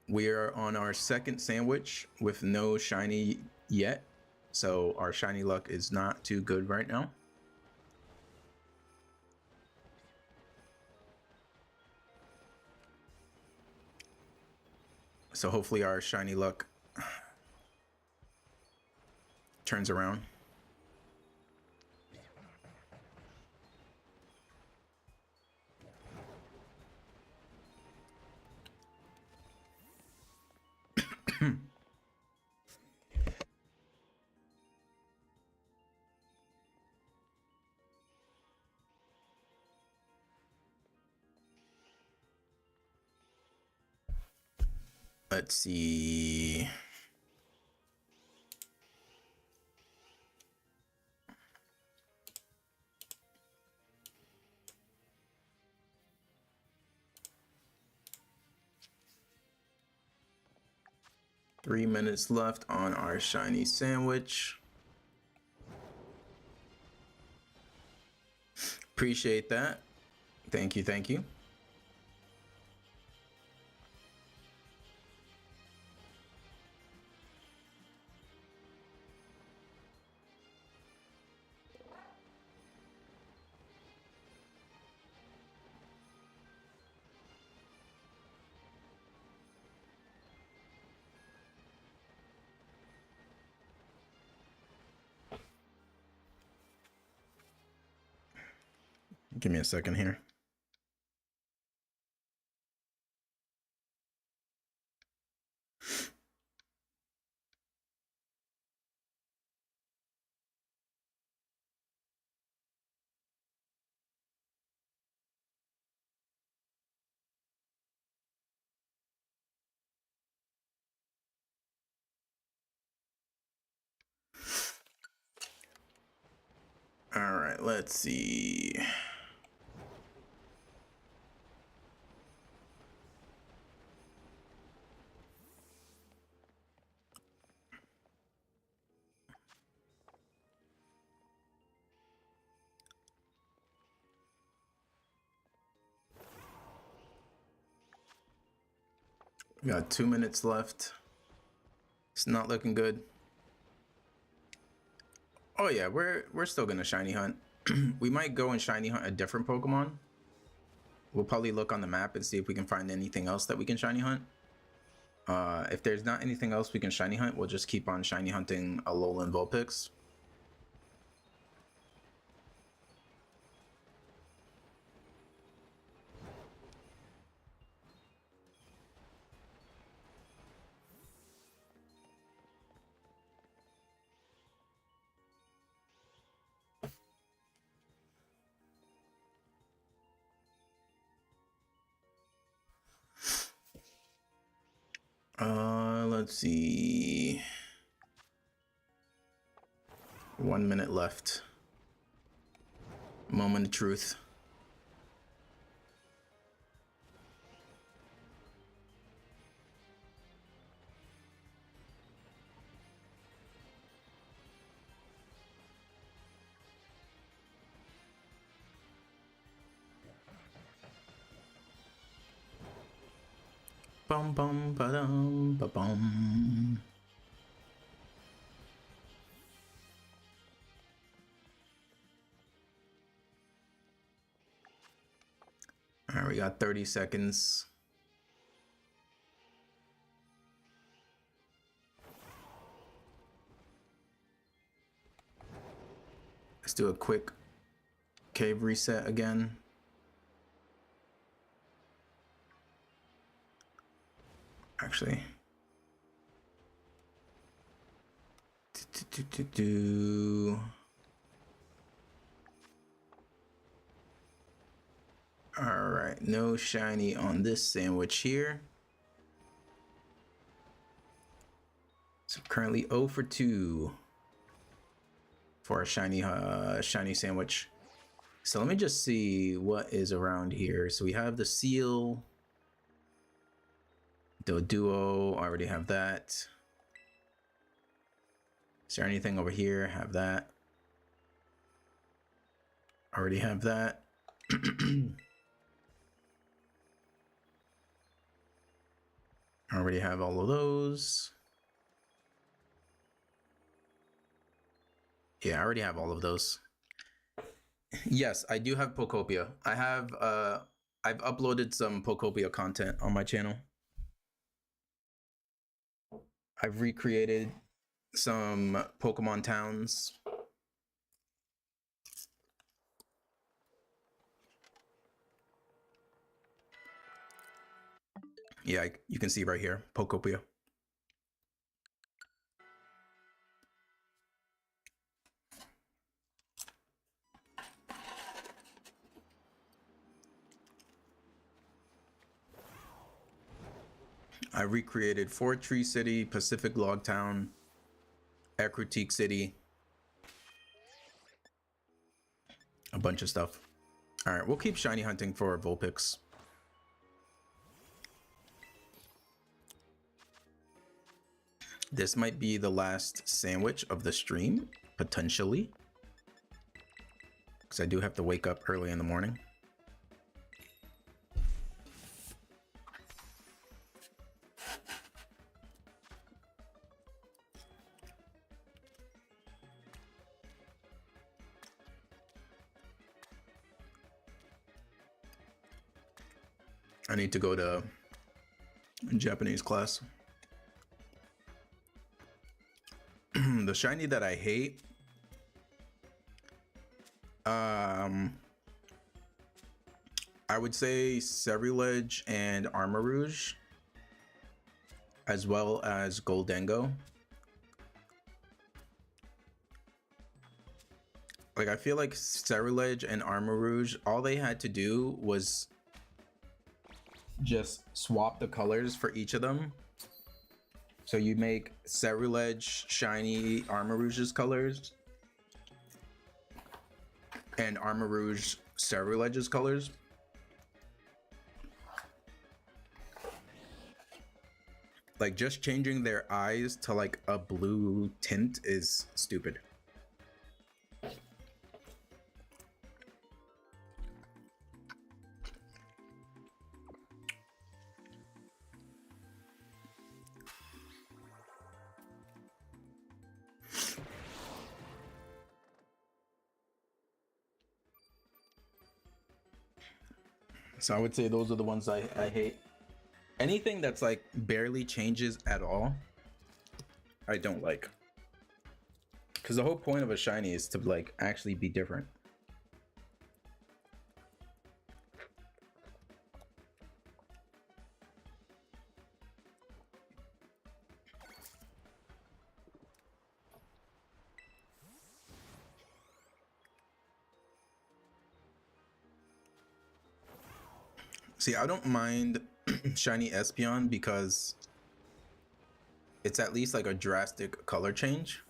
[SPEAKER 1] We are on our second sandwich with no shiny yet, so our shiny luck is not too good right now. So hopefully our shiny luck turns around. Let's see. Three minutes left on our shiny sandwich. Appreciate that. Thank you, thank you. Give me a second here. All right, let's see. We got 2 minutes left. It's not looking good. Oh yeah, we're still gonna shiny hunt. We might go and shiny hunt a different Pokemon. We'll probably look on the map and see if we can find anything else that we can shiny hunt. If there's not anything else we can shiny hunt, we'll just keep on shiny hunting Alolan Vulpix. Let's see. 1 minute left. Moment of truth. Bum bum ba dum ba bum. All right, we got 30 seconds. Let's do a quick cave reset again. Actually. All right, no shiny on this sandwich here. So currently 0 for 2 for a shiny sandwich. So let me just see what is around here. So we have the seal, the duo, already have that. Is there anything over here? Have that. Already have that. Already have all of those. Yeah, I already have all of those. Yes, I do have Pokopia. I've uploaded some Pokopia content on my channel. I've recreated some Pokemon towns. Yeah, you can see right here, Pokopia. I recreated Fort Tree City, Pacific Log Town, Ekritique City, a bunch of stuff. All right, we'll keep shiny hunting for Vulpix. This might be the last sandwich of the stream, potentially, because I do have to wake up early in the morning. I need to go to Japanese class. The shiny that I hate, I would say Cerulege and Armarouge, as well as Goldengo. Like, I feel like Cerulege and Armarouge, all they had to do was just swap the colors for each of them. So you make Cerulege shiny Armarouge's colors and Armarouge Cerulege's colors. Like, just changing their eyes to like a blue tint is stupid. So I would say those are the ones I hate. Anything that's like barely changes at all, I don't like. Because the whole point of a shiny is to like actually be different. See, I don't mind shiny Espeon because it's at least like a drastic color change.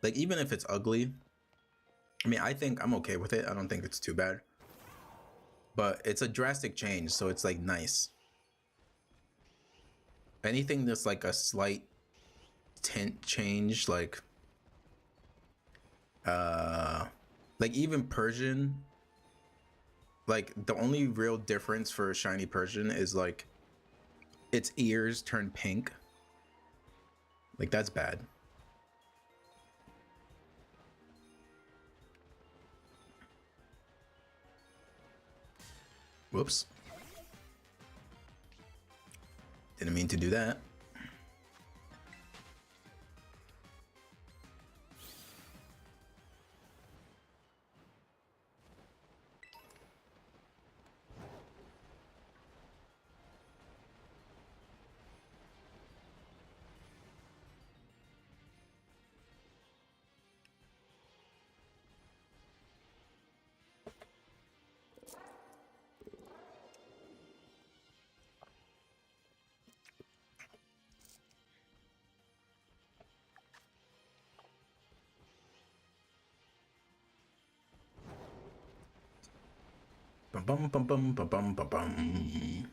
[SPEAKER 1] Like, even if it's ugly, I mean, I think I'm okay with it. I don't think it's too bad. But it's a drastic change, so it's like nice. Anything that's like a slight tint change, like even Persian, like the only real difference for a shiny Persian is like its ears turn pink. Like, that's bad. Whoops. Didn't mean to do that. Bum bum bum bum bum bum bum.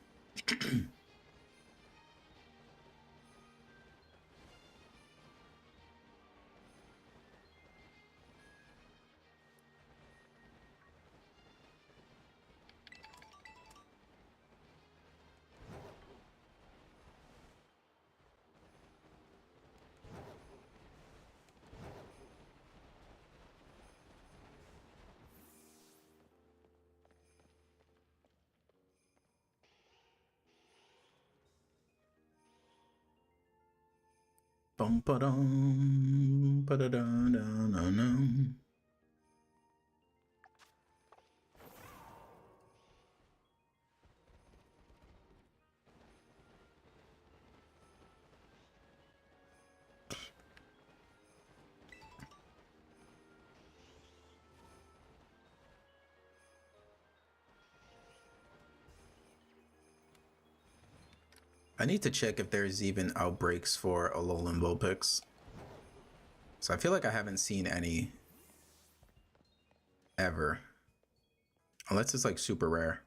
[SPEAKER 1] Bum ba dum ba da da da da da. I need to check if there's even outbreaks for Alolan Vulpix. So I feel like I haven't seen any ever. Unless it's like super rare.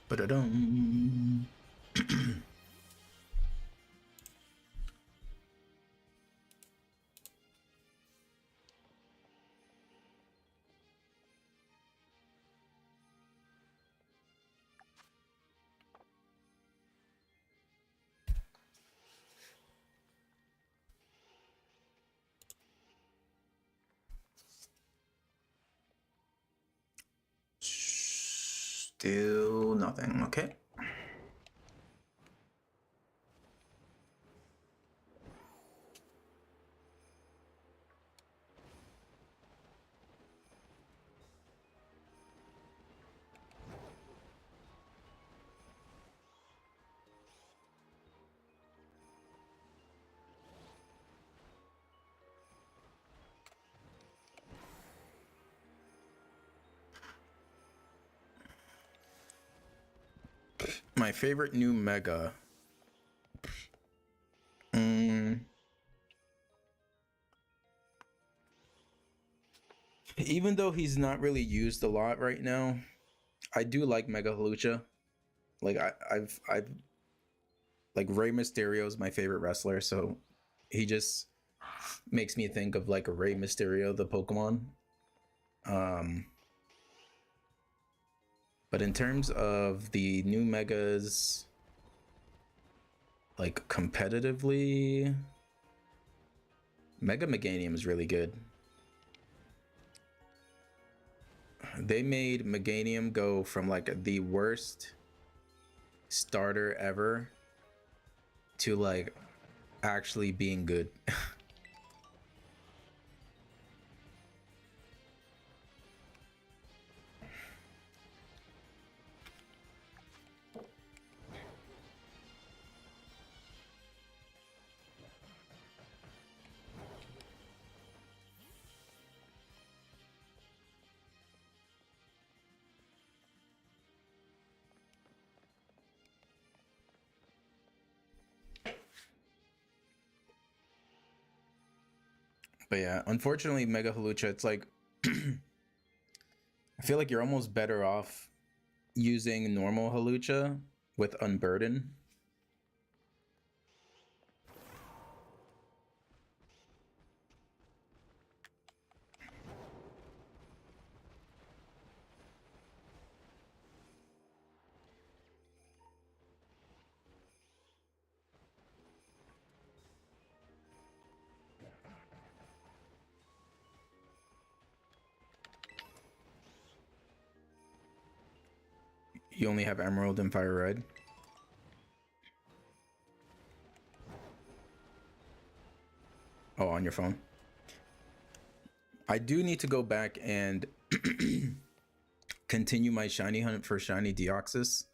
[SPEAKER 1] Ba-da-dum. Still nothing. Okay. My favorite new Mega. Even though he's not really used a lot right now, I do like Mega Halucha. Like I've like Rey Mysterio is my favorite wrestler, so he just makes me think of like a Rey Mysterio, the Pokemon. Um, but in terms of the new Megas, like competitively, Mega Meganium is really good. They made Meganium go from like the worst starter ever to like actually being good. But yeah, unfortunately, Mega Halucha, it's like I feel like you're almost better off using normal Halucha with Unburden. You only have Emerald and Fire Red. Oh, on your phone. I do need to go back and continue my shiny hunt for shiny Deoxys,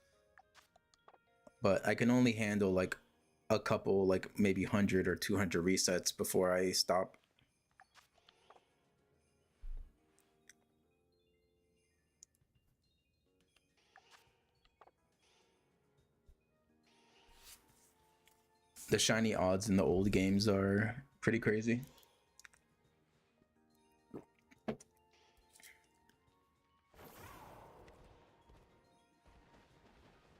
[SPEAKER 1] but I can only handle like a couple, like maybe 100 or 200 resets before I stop. The shiny odds in the old games are pretty crazy.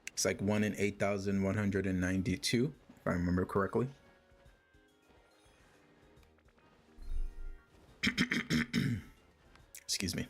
[SPEAKER 1] It's like 1 in 8,192, if I remember correctly. Excuse me.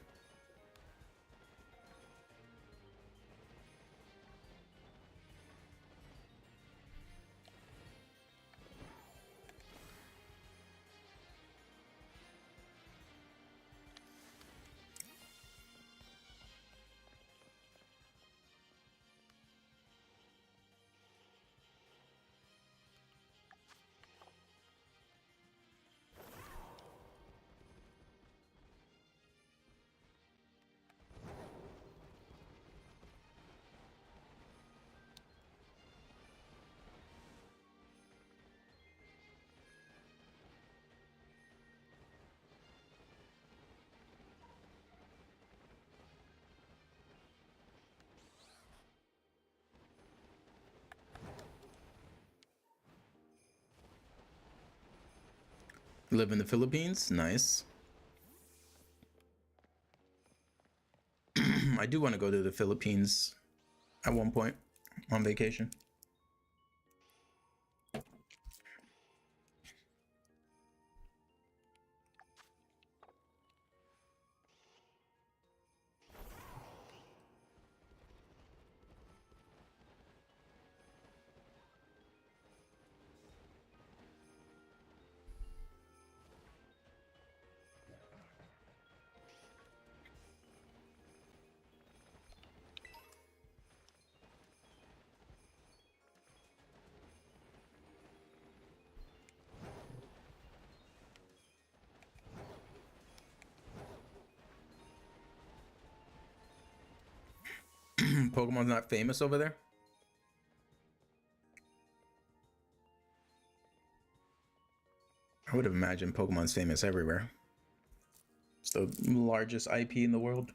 [SPEAKER 1] Live in the Philippines? Nice. I do want to go to the Philippines at one point on vacation. Pokemon's not famous over there? I would have imagined Pokemon's famous everywhere. It's the largest IP in the world.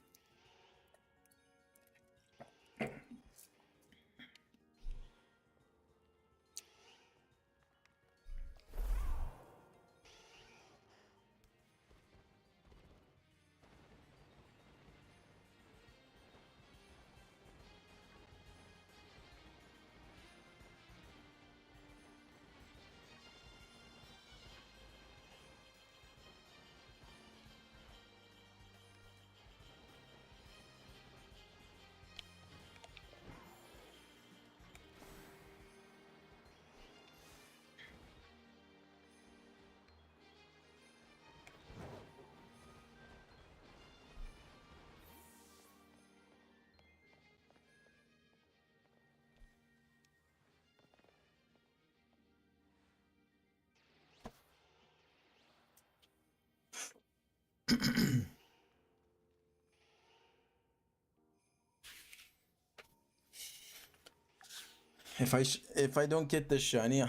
[SPEAKER 1] If I don't get the shiny,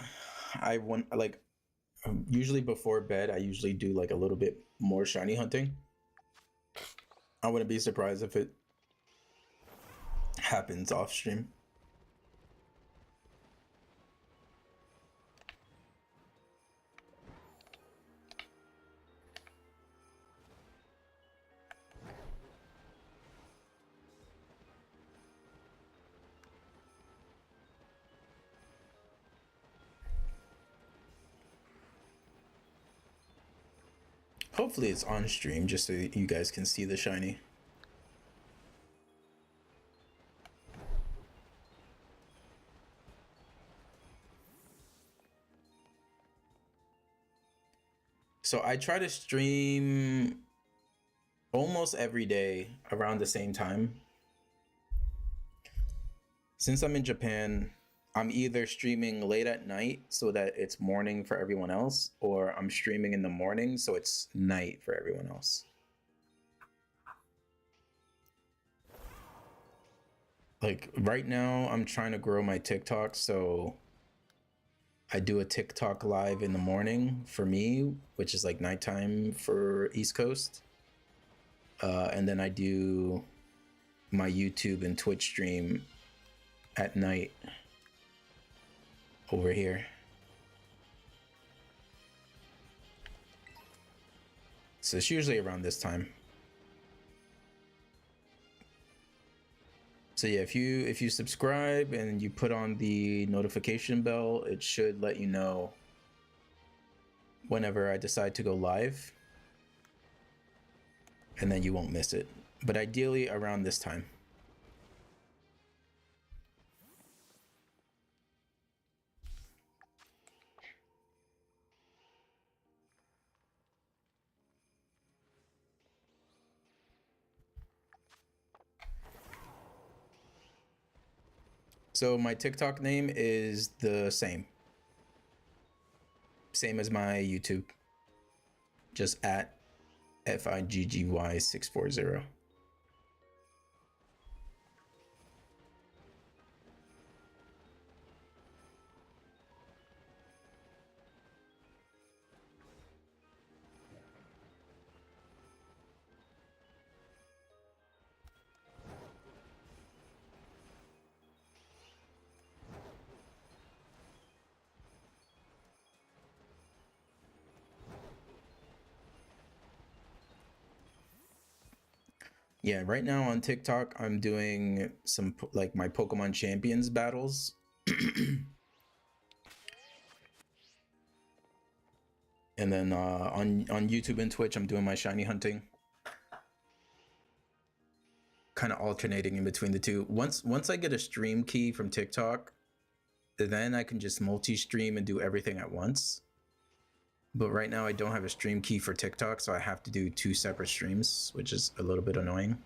[SPEAKER 1] I want like usually before bed I usually do like a little bit more shiny hunting. I wouldn't be surprised if it happens off stream. Hopefully it's on stream just so you guys can see the shiny. So I try to stream almost every day around the same time. since I'm in Japan, I'm either streaming late at night so that it's morning for everyone else, or I'm streaming in the morning so it's night for everyone else. Like right now, I'm trying to grow my TikTok, so I do a TikTok live in the morning for me, which is like nighttime for East Coast. And then I do my YouTube and Twitch stream at night over here. So it's usually around this time. So yeah, if you subscribe and you put on the notification bell, it should let you know whenever I decide to go live, and then you won't miss it. But ideally around this time. So my TikTok name is the same as my YouTube, just at FIGGY640. Yeah, right now on TikTok, I'm doing some like my Pokemon Champions battles. And then on YouTube and Twitch, I'm doing my shiny hunting. Kind of alternating in between the two. Once I get a stream key from TikTok, then I can just multi-stream and do everything at once. But right now I don't have a stream key for TikTok, so I have to do 2 separate streams, which is a little bit annoying.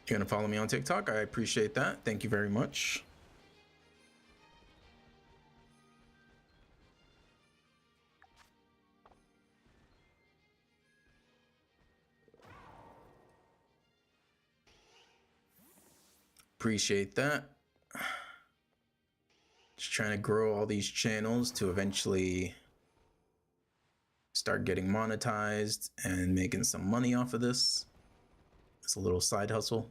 [SPEAKER 1] You're gonna follow me on TikTok? I appreciate that. Thank you very much. Appreciate that. Just trying to grow all these channels to eventually start getting monetized and making some money off of this. It's a little side hustle.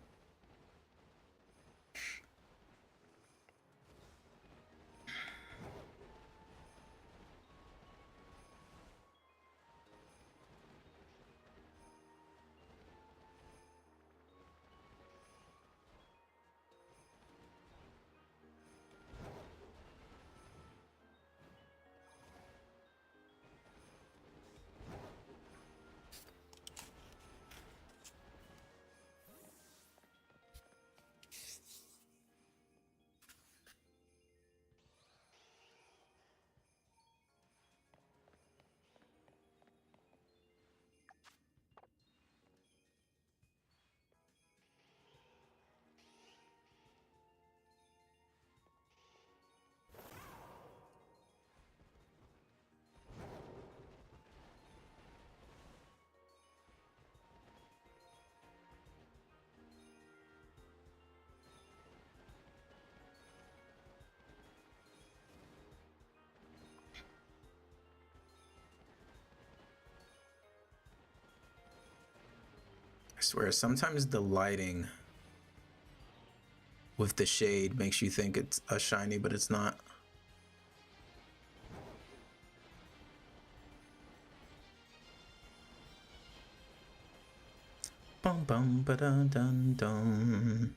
[SPEAKER 1] I swear, sometimes the lighting with the shade makes you think it's a shiny, but it's not. Bum bum ba dun dun dun.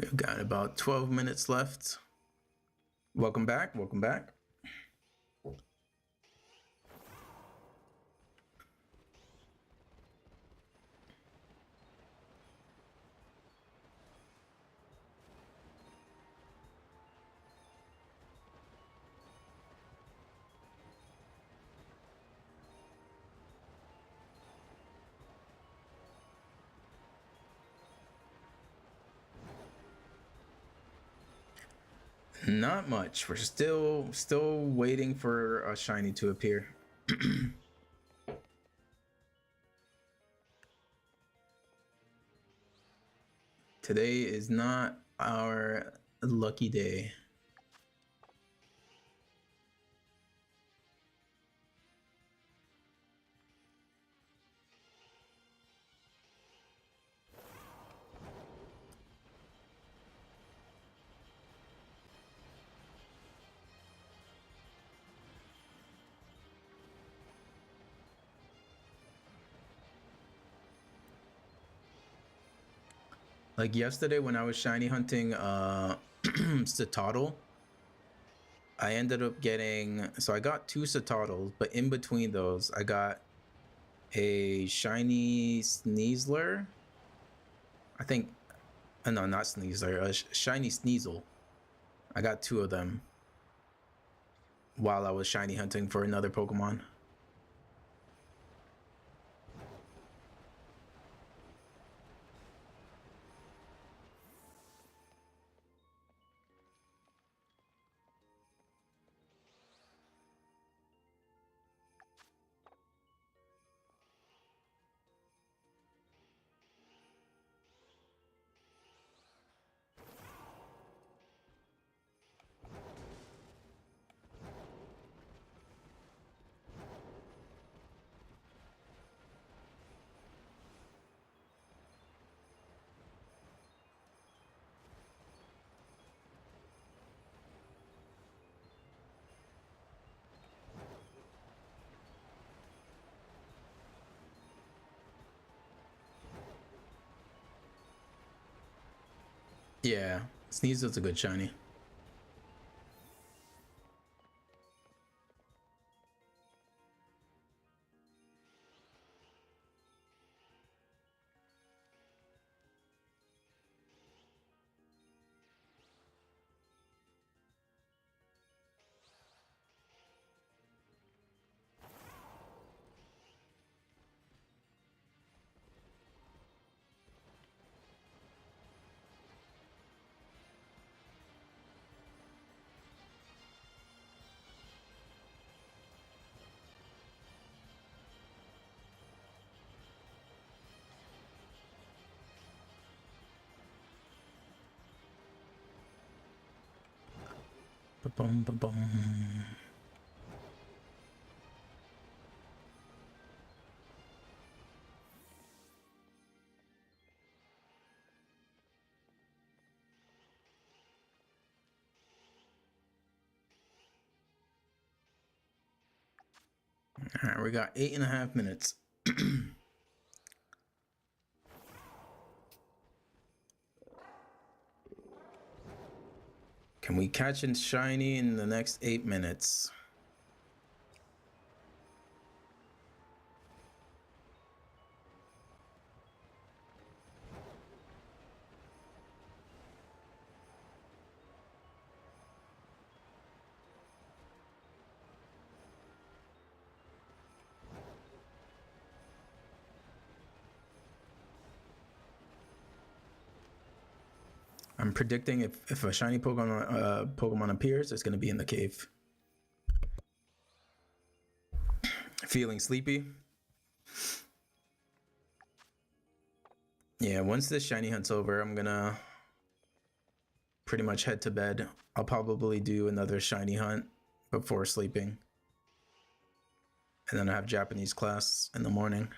[SPEAKER 1] We've got about 12 minutes left. Welcome back. Welcome back. Not much. We're still waiting for a shiny to appear. Today is not our lucky day. Like yesterday when I was shiny hunting Citadel, I ended up getting, so I got 2 Citadels, but in between those, I got a shiny Sneasler. I think, no, not Sneasler, a shiny Sneasel. I got 2 of them while I was shiny hunting for another Pokemon. Yeah, Sneasel's a good shiny. Ba-bum, ba-bum. All right, we got 8.5 minutes. Can we catch a shiny in the next 8 minutes? I'm predicting if a shiny Pokemon appears, it's going to be in the cave. Feeling sleepy? Yeah, once this shiny hunt's over, I'm gonna pretty much head to bed. I'll probably do another shiny hunt before sleeping. And then I have Japanese class in the morning.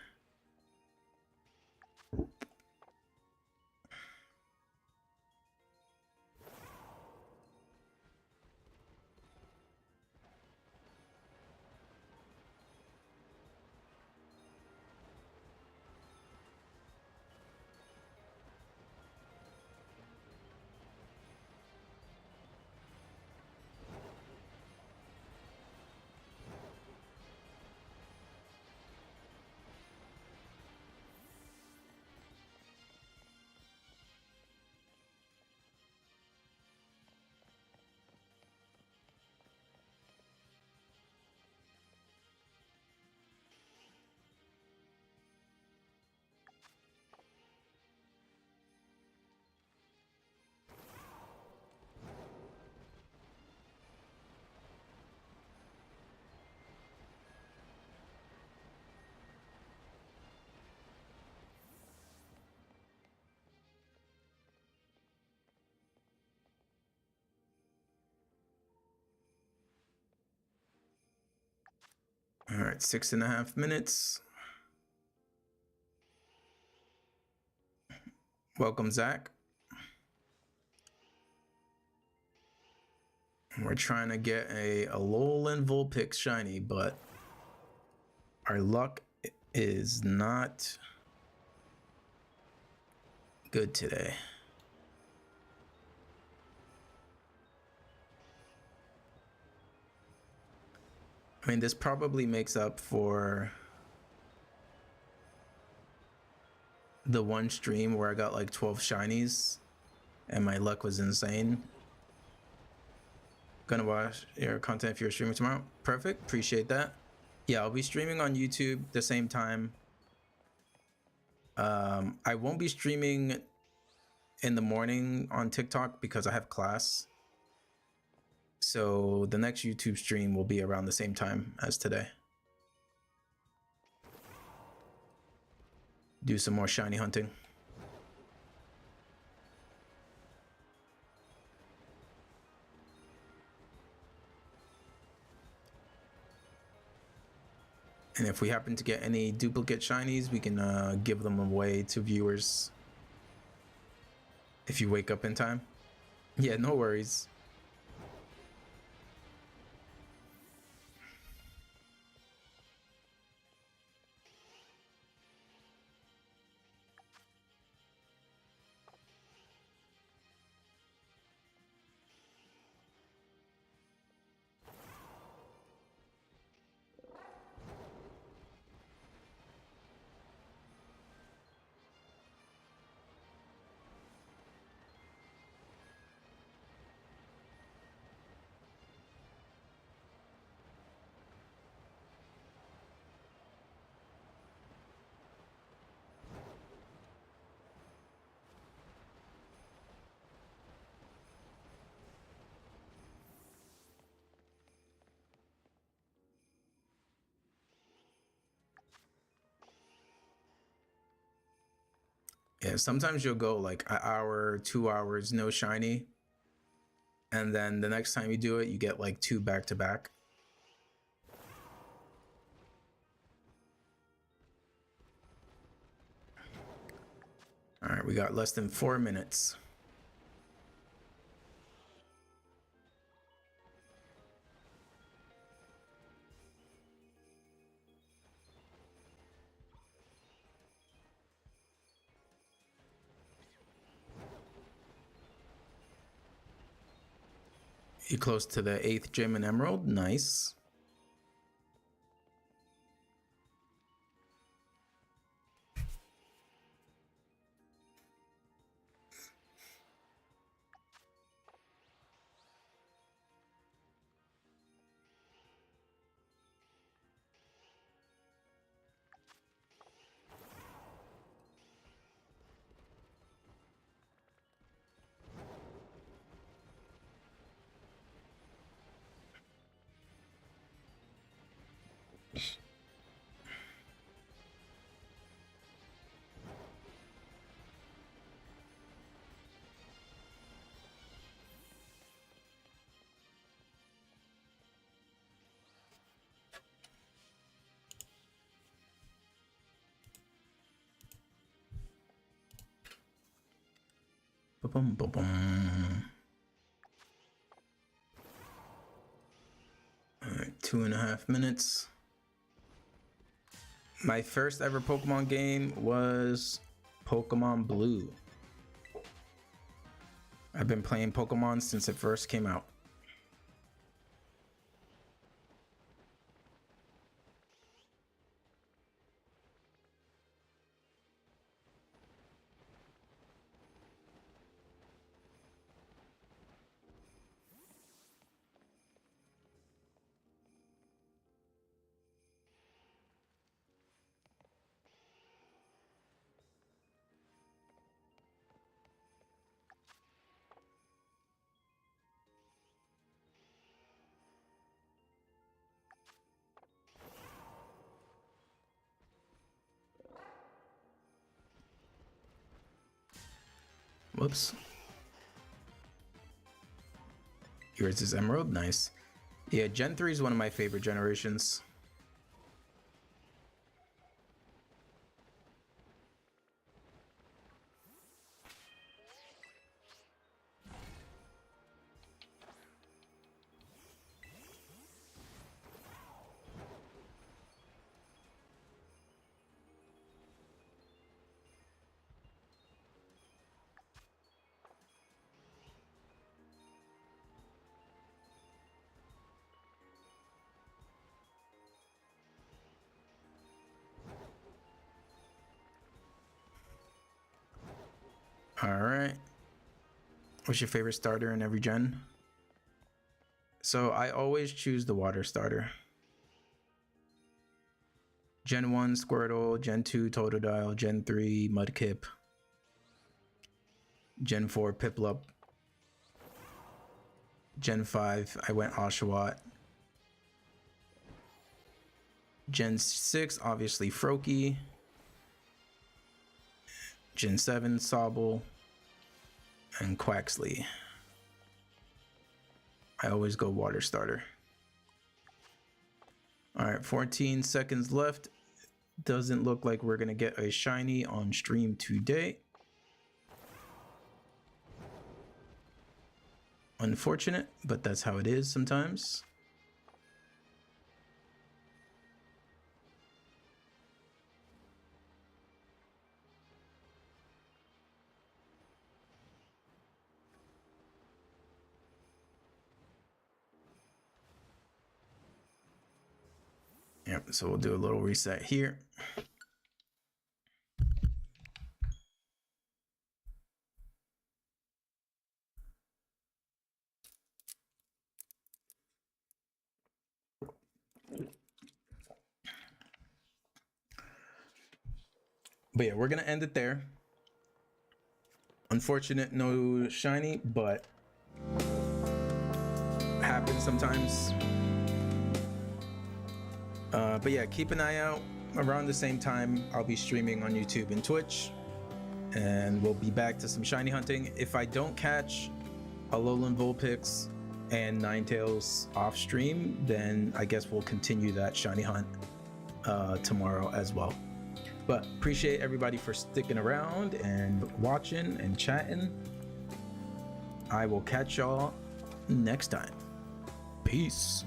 [SPEAKER 1] All right, 6.5 minutes. Welcome, Zach. We're trying to get a Alolan Vulpix shiny, but our luck is not good today. I mean, this probably makes up for the one stream where I got like 12 shinies and my luck was insane. Gonna watch your content if you're streaming tomorrow. Perfect, appreciate that. Yeah, I'll be streaming on YouTube the same time. I won't be streaming in the morning on TikTok because I have class. So the next YouTube stream will be around the same time as today. Do some more shiny hunting. And if we happen to get any duplicate shinies, we can give them away to viewers if you wake up in time. Yeah, no worries. Yeah, sometimes you'll go like an hour, 2 hours, no shiny. And then the next time you do it, you get like 2 back to back. All right, we got less than 4 minutes. You close to the 8th gym in Emerald. Nice. Ba-bum, ba-bum. All right, 2.5 minutes. My first ever Pokemon game was Pokemon Blue. I've been playing Pokemon since it first came out. Whoops. Yours is Emerald. Nice. Yeah, Gen 3 is one of my favorite generations. All right. What's your favorite starter in every gen? So I always choose the water starter. Gen 1 Squirtle, Gen 2 Totodile, Gen 3 Mudkip, Gen 4 Piplup, Gen 5 I went Oshawott, Gen 6 obviously Froakie, Gen 7 Sobble, and Quaxley. I always go water starter. All right, 14 seconds left. Doesn't look like we're gonna get a shiny on stream today. Unfortunate, but that's how it is sometimes. Yep, so we'll do a little reset here. But yeah, we're gonna end it there. Unfortunate, no shiny, but happens sometimes. But yeah, keep an eye out. Around the same time, I'll be streaming on YouTube and Twitch, and we'll be back to some shiny hunting. If I don't catch Alolan Vulpix and Ninetales off stream, then I guess we'll continue that shiny hunt tomorrow as well. But appreciate everybody for sticking around and watching and chatting. I will catch y'all next time. Peace.